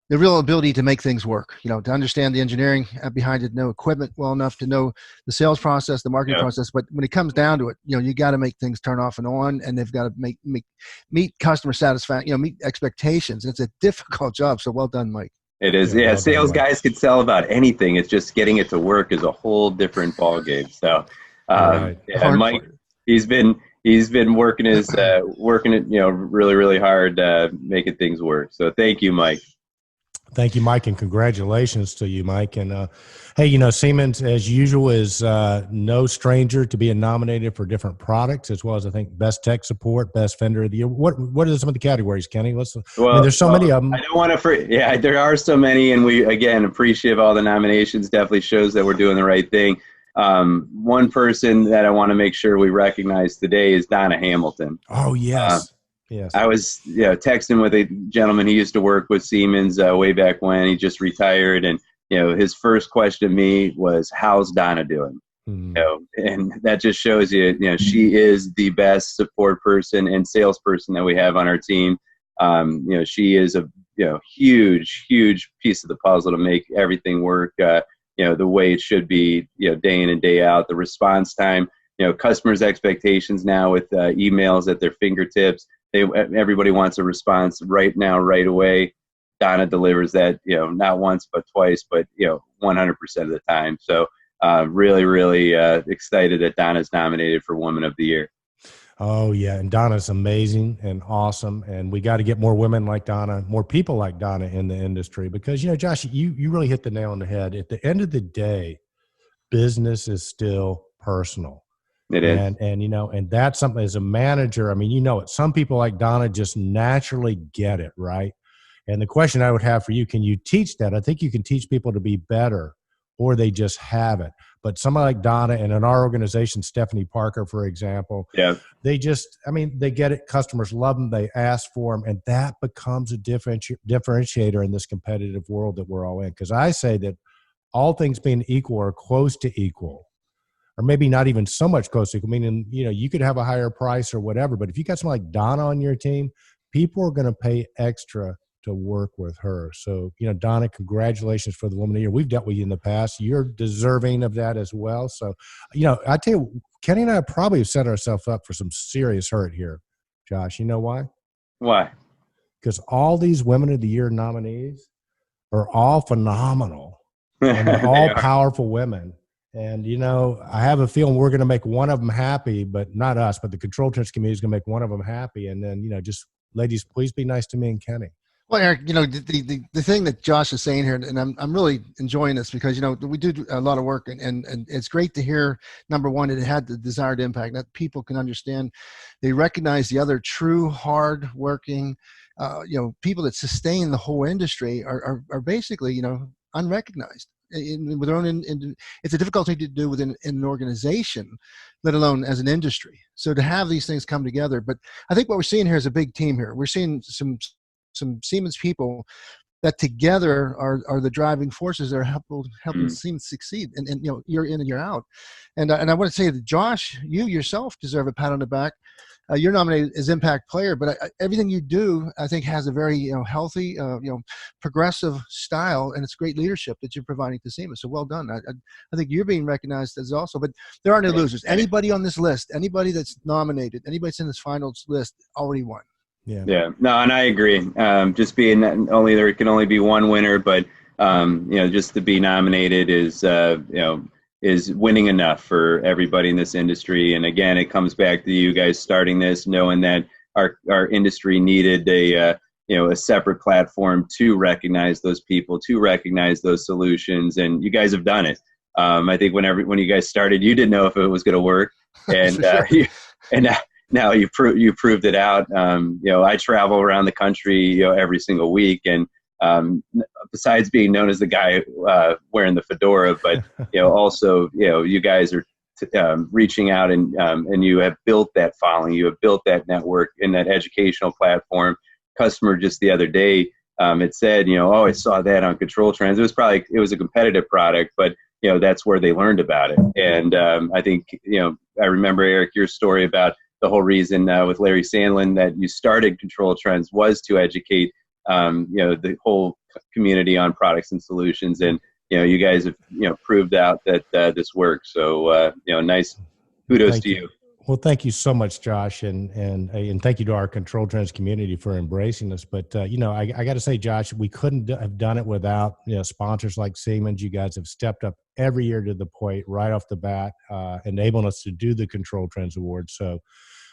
the real ability to make things work, to understand the engineering behind it, know equipment well enough to know the sales process, the marketing process. But when it comes down to it, you got to make things turn off and on, and they've got to meet customer satisfaction, meet expectations. It's a difficult job. So well done, Mike. It is. Yeah, well sales done, Mike. guys can sell about anything. It's just getting it to work is a whole different ballgame. So, Right. Mike, he's been working it, really, really hard, making things work. So thank you, Mike. Thank you, Mike, and congratulations to you, Mike. And hey, Siemens, as usual, is no stranger to being nominated for different products, as well as, I think, Best Tech Support, Best Vendor of the Year. What are some of the categories, Kenny? There's so many of them. I don't want to there are so many, and we, again, appreciate all the nominations. Definitely shows that we're doing the right thing. One person that I want to make sure we recognize today is Dinah Hamilton. Oh, yes. Yes. I was texting with a gentleman. He used to work with Siemens way back when. He just retired, and his first question to me was, "How's Donna doing?" And that just shows you, she is the best support person and salesperson that we have on our team. She is a huge piece of the puzzle to make everything work. The way it should be. Day in and day out. The response time. Customers' expectations now with emails at their fingertips. Everybody wants a response right now, right away. Donna delivers that, not once but twice, but 100% of the time. So really, really excited that Donna's nominated for Woman of the Year. Oh yeah, and Donna's amazing and awesome, and we got to get more women like Donna, more people like Donna in the industry, because Josh, you really hit the nail on the head. At the end of the day, business is still personal. It is. And that's something as a manager, some people like Donna just naturally get it, right? And the question I would have for you, can you teach that? I think you can teach people to be better, or they just have it. But somebody like Donna, and in our organization, Stephanie Parker, for example, they just, they get it. Customers love them. They ask for them. And that becomes a differentiator in this competitive world that we're all in. Because I say that all things being equal or close to equal, or maybe not even so much close to equal, meaning, you could have a higher price or whatever, but if you got someone like Donna on your team, people are going to pay extra to work with her. So, Donna, congratulations for the Woman of the Year. We've dealt with you in the past. You're deserving of that as well. So, I tell you, Kenny and I probably have set ourselves up for some serious hurt here, Josh. You know why? Why? Because all these Women of the Year nominees are all phenomenal. And they're all powerful women. And, I have a feeling we're going to make one of them happy, but not us, but the Control Trends community is going to make one of them happy. And then, just ladies, please be nice to me and Kenny. Well, Eric, the thing that Josh is saying here, and I'm really enjoying this because, we do a lot of work, and it's great to hear, number one, it had the desired impact that people can understand. They recognize the other true hard working, people that sustain the whole industry are basically, unrecognized. With their own, it's a difficult thing to do within an organization, let alone as an industry. So to have these things come together, but I think what we're seeing here is a big team here. We're seeing some Siemens people that together are the driving forces that are helping Siemens succeed. And year in and year out. And I want to say that Josh, you yourself deserve a pat on the back. You're nominated as Impact Player, but everything you do, I think, has a very healthy, progressive style, and it's great leadership that you're providing to Siemens. So well done. I think you're being recognized as also, but there are no losers. Anybody on this list, anybody that's nominated, anybody that's in this finals list already won. Yeah. No, and I agree. Just being only there can only be one winner, but just to be nominated is winning enough for everybody in this industry. And again, it comes back to you guys starting this, knowing that our industry needed a separate platform to recognize those people, to recognize those solutions, and you guys have done it. I think when you guys started, you didn't know if it was going to work, and now you proved it out. I travel around the country, every single week, and besides being known as the guy wearing the fedora, but also you guys are reaching out, and you have built that following, you have built that network and that educational platform. Customer just the other day, it said, I saw that on ControlTrends. It was a competitive product, but that's where they learned about it. And I think I remember, Eric, your story about the whole reason with Larry Sandlin that you started ControlTrends was to educate the whole community on products and solutions, and you guys have proved out that this works. So nice, kudos to you. Well, thank you so much, Josh, and thank you to our ControlTrends community for embracing us. But I got to say, Josh, we couldn't have done it without sponsors like Siemens. You guys have stepped up every year to the plate right off the bat, enabling us to do the ControlTrends Awards. So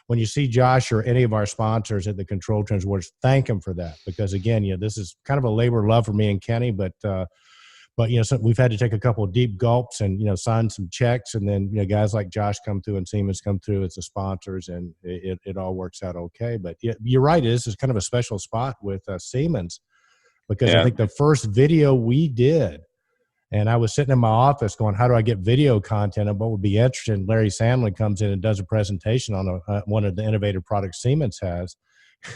when you see Josh or any of our sponsors at the ControlTrends Awards, thank them for that, because again, this is kind of a labor of love for me and Kenny, but so we've had to take a couple of deep gulps and sign some checks, and then guys like Josh come through and Siemens come through as the sponsors, and it all works out okay. But you're right, this is kind of a special spot with Siemens, because I think the first video we did, and I was sitting in my office going, how do I get video content and what would be interesting? Larry Sandlin comes in and does a presentation on one of the innovative products Siemens has.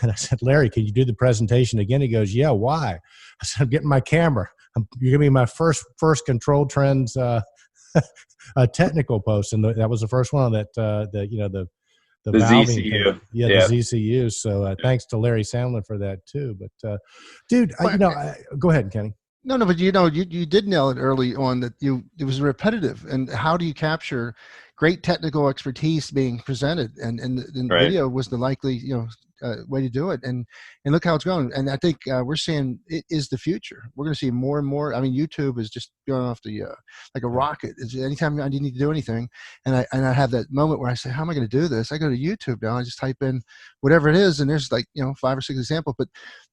And I said, Larry, can you do the presentation again? He goes, yeah, why? I said, I'm getting my camera. You're going to be my first ControlTrends technical post. And that was the first one that, the ZCU. The ZCU. So thanks to Larry Sandlin for that too. But dude, go ahead, Kenny. No, but you did nail it early on that it was repetitive. And how do you capture great technical expertise being presented? And right. Video was the likely way to do it. And look how it's going. And I think we're seeing it is the future. We're going to see more and more. I mean, YouTube is just going off the like a rocket. Anytime I need to do anything, and I have that moment where I say, how am I going to do this? I go to YouTube now. I just type in whatever it is, and there's 5 or 6 examples. But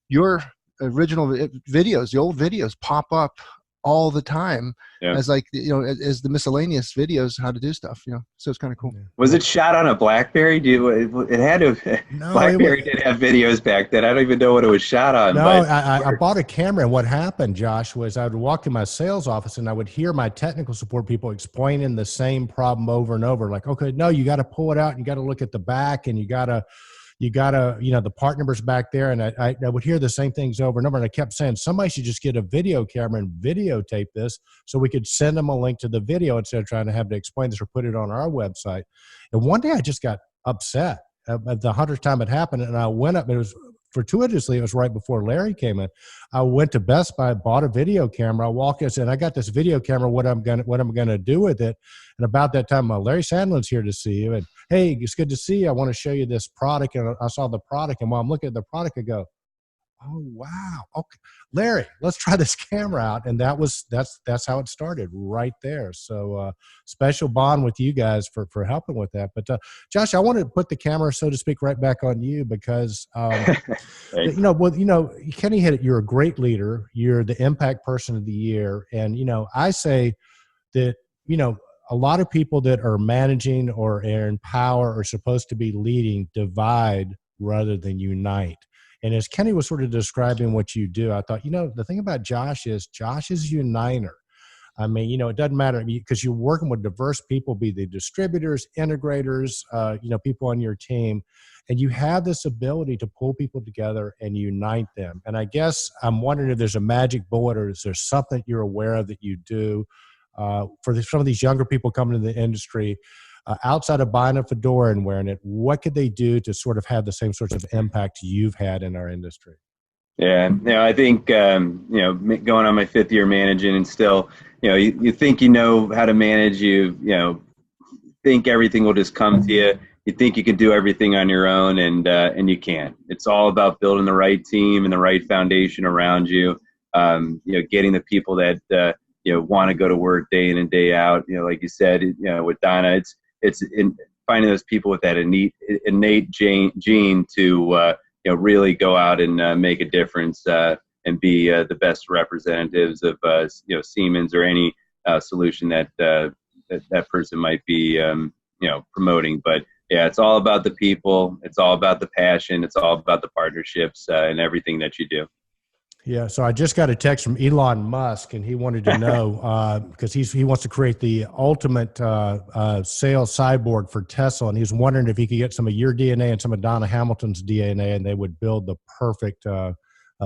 your original videos, the old videos, pop up all the time as as the miscellaneous videos how to do stuff. So it's kind of cool. Was it shot on a BlackBerry? It had to. No, BlackBerry did have videos back then. I don't even know what it was shot on. No, I bought a camera, and what happened, Josh, was I would walk in my sales office and I would hear my technical support people explaining the same problem over and over. Like, okay, no, you got to pull it out, and you got to look at the back, and you got to, the part numbers back there. And I would hear the same things over and over. And I kept saying, somebody should just get a video camera and videotape this so we could send them a link to the video instead of trying to have to explain this or put it on our website. And one day I just got upset at the 100th time it happened. And I went up, it was fortuitously, it was right before Larry came in. I went to Best Buy, bought a video camera. I walked in and said, I got this video camera, what am I gonna do with it? And about that time, Larry Sandlin's here to see you. And hey, it's good to see you. I want to show you this product. And I saw the product. And while I'm looking at the product, I go, oh, wow. Okay, Larry, let's try this camera out. And that's how it started right there. So special bond with you guys for helping with that. But Josh, I want to put the camera, so to speak, right back on you because, Kenny hit it. You're a great leader. You're the impact person of the year. And, I say that, a lot of people that are managing or are in power are supposed to be leading divide rather than unite. And as Kenny was sort of describing what you do, I thought, the thing about Josh is uniter. I mean, it doesn't matter because you're working with diverse people, be they distributors, integrators, people on your team, and you have this ability to pull people together and unite them. And I guess I'm wondering if there's a magic bullet or is there something you're aware of that you do for some of these younger people coming to the industry, outside of buying a fedora and wearing it, what could they do to sort of have the same sorts of impact you've had in our industry? Yeah, I think, going on my 5th year managing and still, you think how to manage, you think everything will just come to you. You think you can do everything on your own, and you can't. It's all about building the right team and the right foundation around you. getting the people that want to go to work day in and day out. Like you said, with Donna, it's in finding those people with that innate gene to really go out and make a difference and be the best representatives of Siemens or any solution that person might be promoting. But yeah, it's all about the people. It's all about the passion. It's all about the partnerships and everything that you do. Yeah, so I just got a text from Elon Musk, and he wanted to know because he wants to create the ultimate sales cyborg for Tesla, and he's wondering if he could get some of your DNA and some of Dinah Hamilton's DNA, and they would build the perfect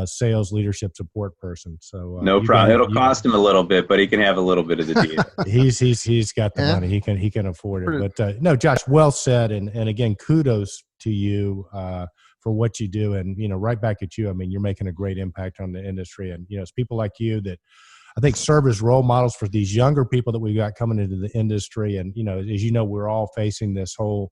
sales leadership support person. So no problem. It'll cost him a little bit, but he can have a little bit of the DNA. he's got the money. He can afford it. But no, Josh, well said, and again, kudos to you. For what you do, and right back at you. I mean, you're making a great impact on the industry, and it's people like you that I think serve as role models for these younger people that we got coming into the industry. And as you know, we're all facing this whole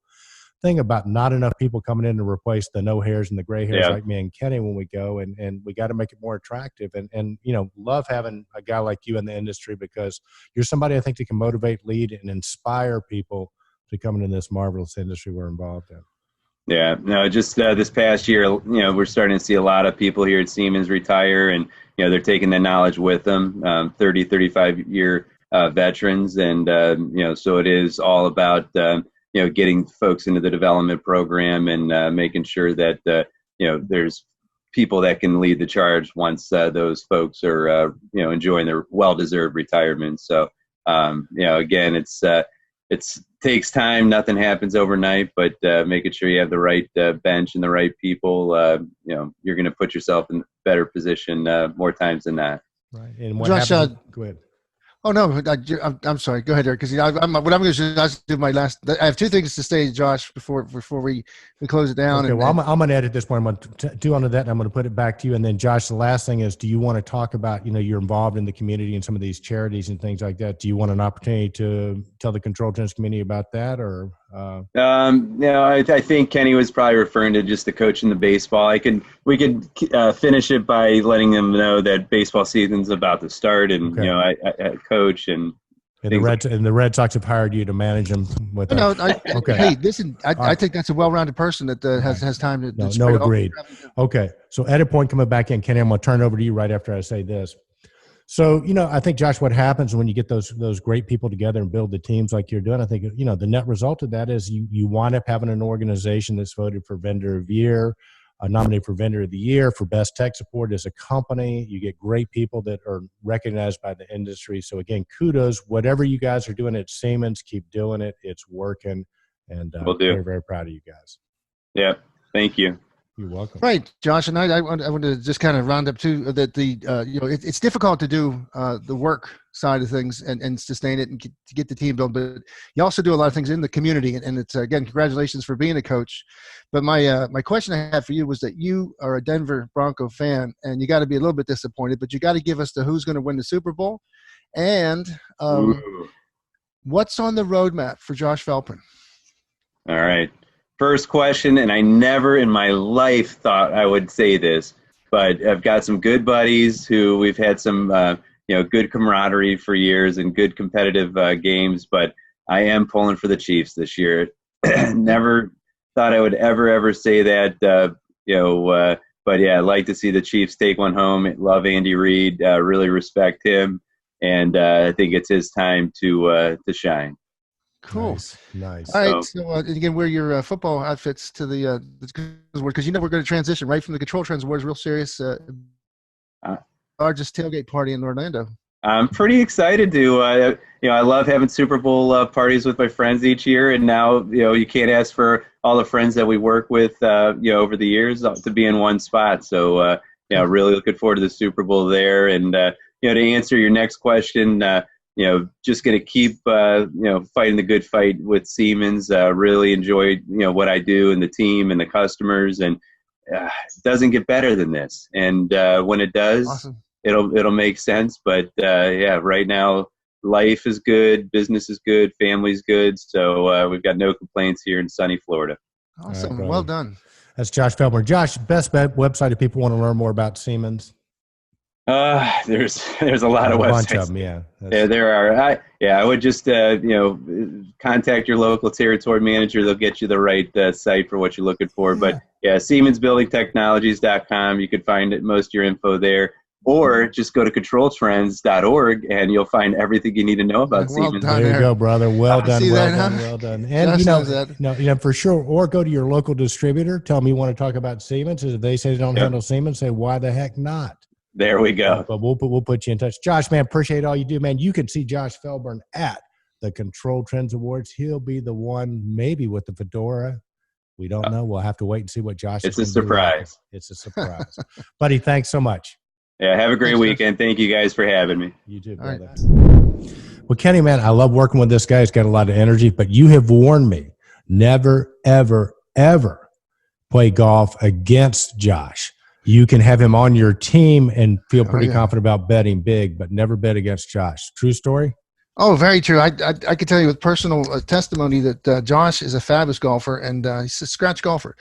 thing about not enough people coming in to replace the no hairs and the gray hairs like me and Kenny when we go, and we got to make it more attractive. And love having a guy like you in the industry because you're somebody I think that can motivate, lead, and inspire people to come into this marvelous industry we're involved in. Yeah, no, just this past year, we're starting to see a lot of people here at Siemens retire, and, they're taking that knowledge with them, 30, 35-year veterans. And, so it is all about, getting folks into the development program and making sure that, there's people that can lead the charge once those folks are, enjoying their well-deserved retirement. So, again, it takes time. Nothing happens overnight, but making sure you have the right bench and the right people, you're going to put yourself in a better position more times than not. Right. And what Josh, happens, go ahead. Oh no, I'm sorry. Go ahead, Eric. Because what I'm going to do my last. I have two things to say, Josh, before we close it down. Okay. Well, I'm going to edit this point. I'm going to do onto that, and I'm going to put it back to you. And then, Josh, the last thing is, do you want to talk about? You're involved in the community and some of these charities and things like that. Do you want an opportunity to tell the Control Trends community about that, or? I think Kenny was probably referring to just the coach in the baseball. We could finish it by letting them know that baseball season's about to start, and I coach and the Red Sox have hired you to manage them with. Okay. Hey, listen, I think that's a well-rounded person that has time to. No, agreed. Okay, so edit point coming back in, Kenny. I'm going to turn it over to you right after I say this. So, I think, Josh, what happens when you get those great people together and build the teams like you're doing, I think, the net result of that is you wind up having an organization that's voted for Vendor of the Year, nominated for Vendor of the Year, for Best Tech Support as a company. You get great people that are recognized by the industry. So, again, kudos. Whatever you guys are doing at Siemens, keep doing it. It's working. And I'm very, very proud of you guys. Yeah, thank you. You're welcome. Right, Josh, and I want to just kind of round up too that it's difficult to do the work side of things and sustain it and to get the team built, but you also do a lot of things in the community, and it's again, congratulations for being a coach. But my question I had for you was that you are a Denver Bronco fan, and you got to be a little bit disappointed, but you got to give us the who's going to win the Super Bowl, and what's on the roadmap for Josh Felperin. All right. First question, and I never in my life thought I would say this, but I've got some good buddies who we've had some, good camaraderie for years and good competitive games, but I am pulling for the Chiefs this year. Never thought I would ever say that, but yeah, I'd like to see the Chiefs take one home. Love Andy Reid, really respect him, and I think it's his time to shine. Cool. Nice. All right. So again, wear your football outfits to the because we're going to transition right from the ControlTrends Awards, real serious, largest tailgate party in Orlando. I'm pretty excited to. I love having Super Bowl parties with my friends each year, and now you can't ask for all the friends that we work with over the years to be in one spot. So really looking forward to the Super Bowl there, and to answer your next question. Just going to keep, fighting the good fight with Siemens. Really enjoy, what I do and the team and the customers, and it doesn't get better than this. And when it does, awesome. It'll make sense. But right now, life is good, business is good, family's good. So we've got no complaints here in sunny Florida. Awesome. Right, well done. That's Josh Felperin. Josh, best website if people want to learn more about Siemens. There's a lot of A bunch websites. of them, yeah. Yeah, there are. I would just contact your local territory manager. They'll get you the right site for what you're looking for. Yeah. But yeah, SiemensBuildingTechnologies.com. You could find most of your info there. Or just go to ControlTrends.org and you'll find everything you need to know about Well Siemens. done. There you go, brother. Well done, See well that, done, huh? well done. And Josh knows that. for sure. Or go to your local distributor. Tell them you want to talk about Siemens. If they say they don't handle Siemens, say why the heck not? There we go. But we'll put you in touch. Josh, man, appreciate all you do, man. You can see Josh Felperin at the Control Trends Awards. He'll be the one, maybe with the fedora. We don't know. We'll have to wait and see what Josh. It's a surprise. It's a surprise, buddy. Thanks so much. Yeah, have a great weekend. Thank you guys for having me. You too, All brother. Well, Kenny, man, I love working with this guy. He's got a lot of energy, but you have warned me never, ever, ever play golf against Josh. You can have him on your team and feel pretty confident about betting big, but never bet against Josh. True story? Oh, very true. I could tell you with personal testimony that Josh is a fabulous golfer, and he's a scratch golfer.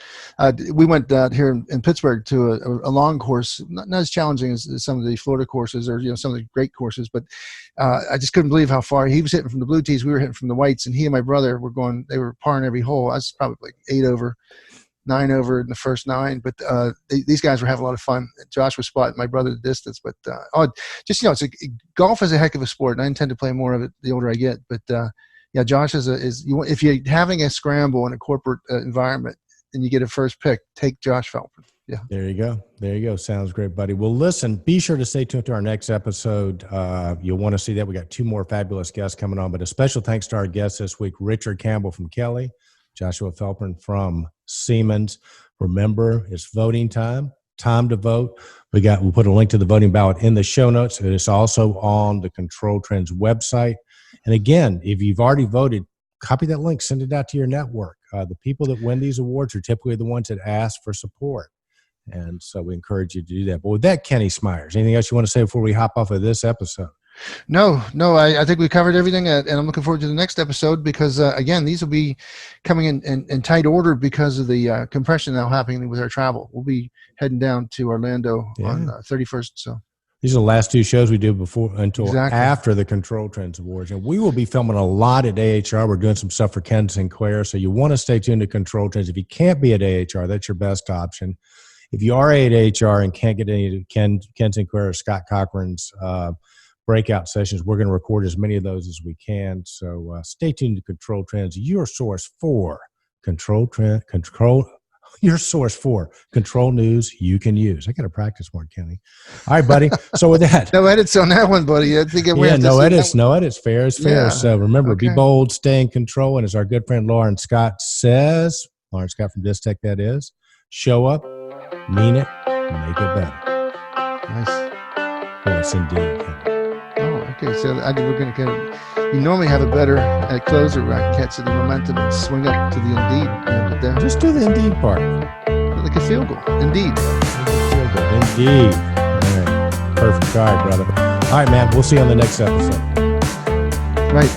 We went here in Pittsburgh to a long course, not as challenging as some of the Florida courses or some of the great courses, but I just couldn't believe how far he was hitting from the blue tees. We were hitting from the whites, and he and my brother were going. They were parring every hole. I was probably like 8 over. 9 over in the first 9, but these guys were having a lot of fun. Josh was spotting my brother the distance, but golf is a heck of a sport, and I intend to play more of it the older I get. But Josh if you're having a scramble in a corporate environment and you get a first pick, take Josh Felperin. Yeah. There you go. Sounds great, buddy. Well, listen, be sure to stay tuned to our next episode. You'll want to see that. We got 2 more fabulous guests coming on, but a special thanks to our guests this week, Richard Campbell from Kele, Joshua Felperin from Siemens. Remember, it's voting time to vote. We'll put a link to the voting ballot in the show notes. It's also on the Control Trends website. And again, if you've already voted, copy that link, send it out to your network. The people that win these awards are typically the ones that ask for support. And so we encourage you to do that. But with that, Kenny Smyers, anything else you want to say before we hop off of this episode? No, I think we covered everything, and I'm looking forward to the next episode because, again, these will be coming in tight order because of the compression now happening with our travel. We'll be heading down to Orlando on 31st. So these are the last 2 shows we do until after the Control Trends Awards. And we will be filming a lot at AHR. We're doing some stuff for Ken Sinclair, so you want to stay tuned to Control Trends. If you can't be at AHR, that's your best option. If you are at AHR and can't get any of Ken Sinclair or Scott Cochran's breakout sessions, we're going to record as many of those as we can. So stay tuned to Control Trends, your source for control news you can use. I got to practice more, Kenny. All right, buddy. So with that, no edits on that one, buddy. I think no edits. Fair is fair. So remember, be bold, stay in control, and as our good friend Lauren Scott says, Lauren Scott from Distech, that is, show up, mean it, make it better. Nice. Yes, indeed, Kenny. Okay, so we're going to you normally have a better closer where I can catch the momentum and swing up to the Indeed. But just do the Indeed part. Like a field goal. Indeed. Indeed. All right. Perfect. All right, brother. All right, man. We'll see you on the next episode. Right.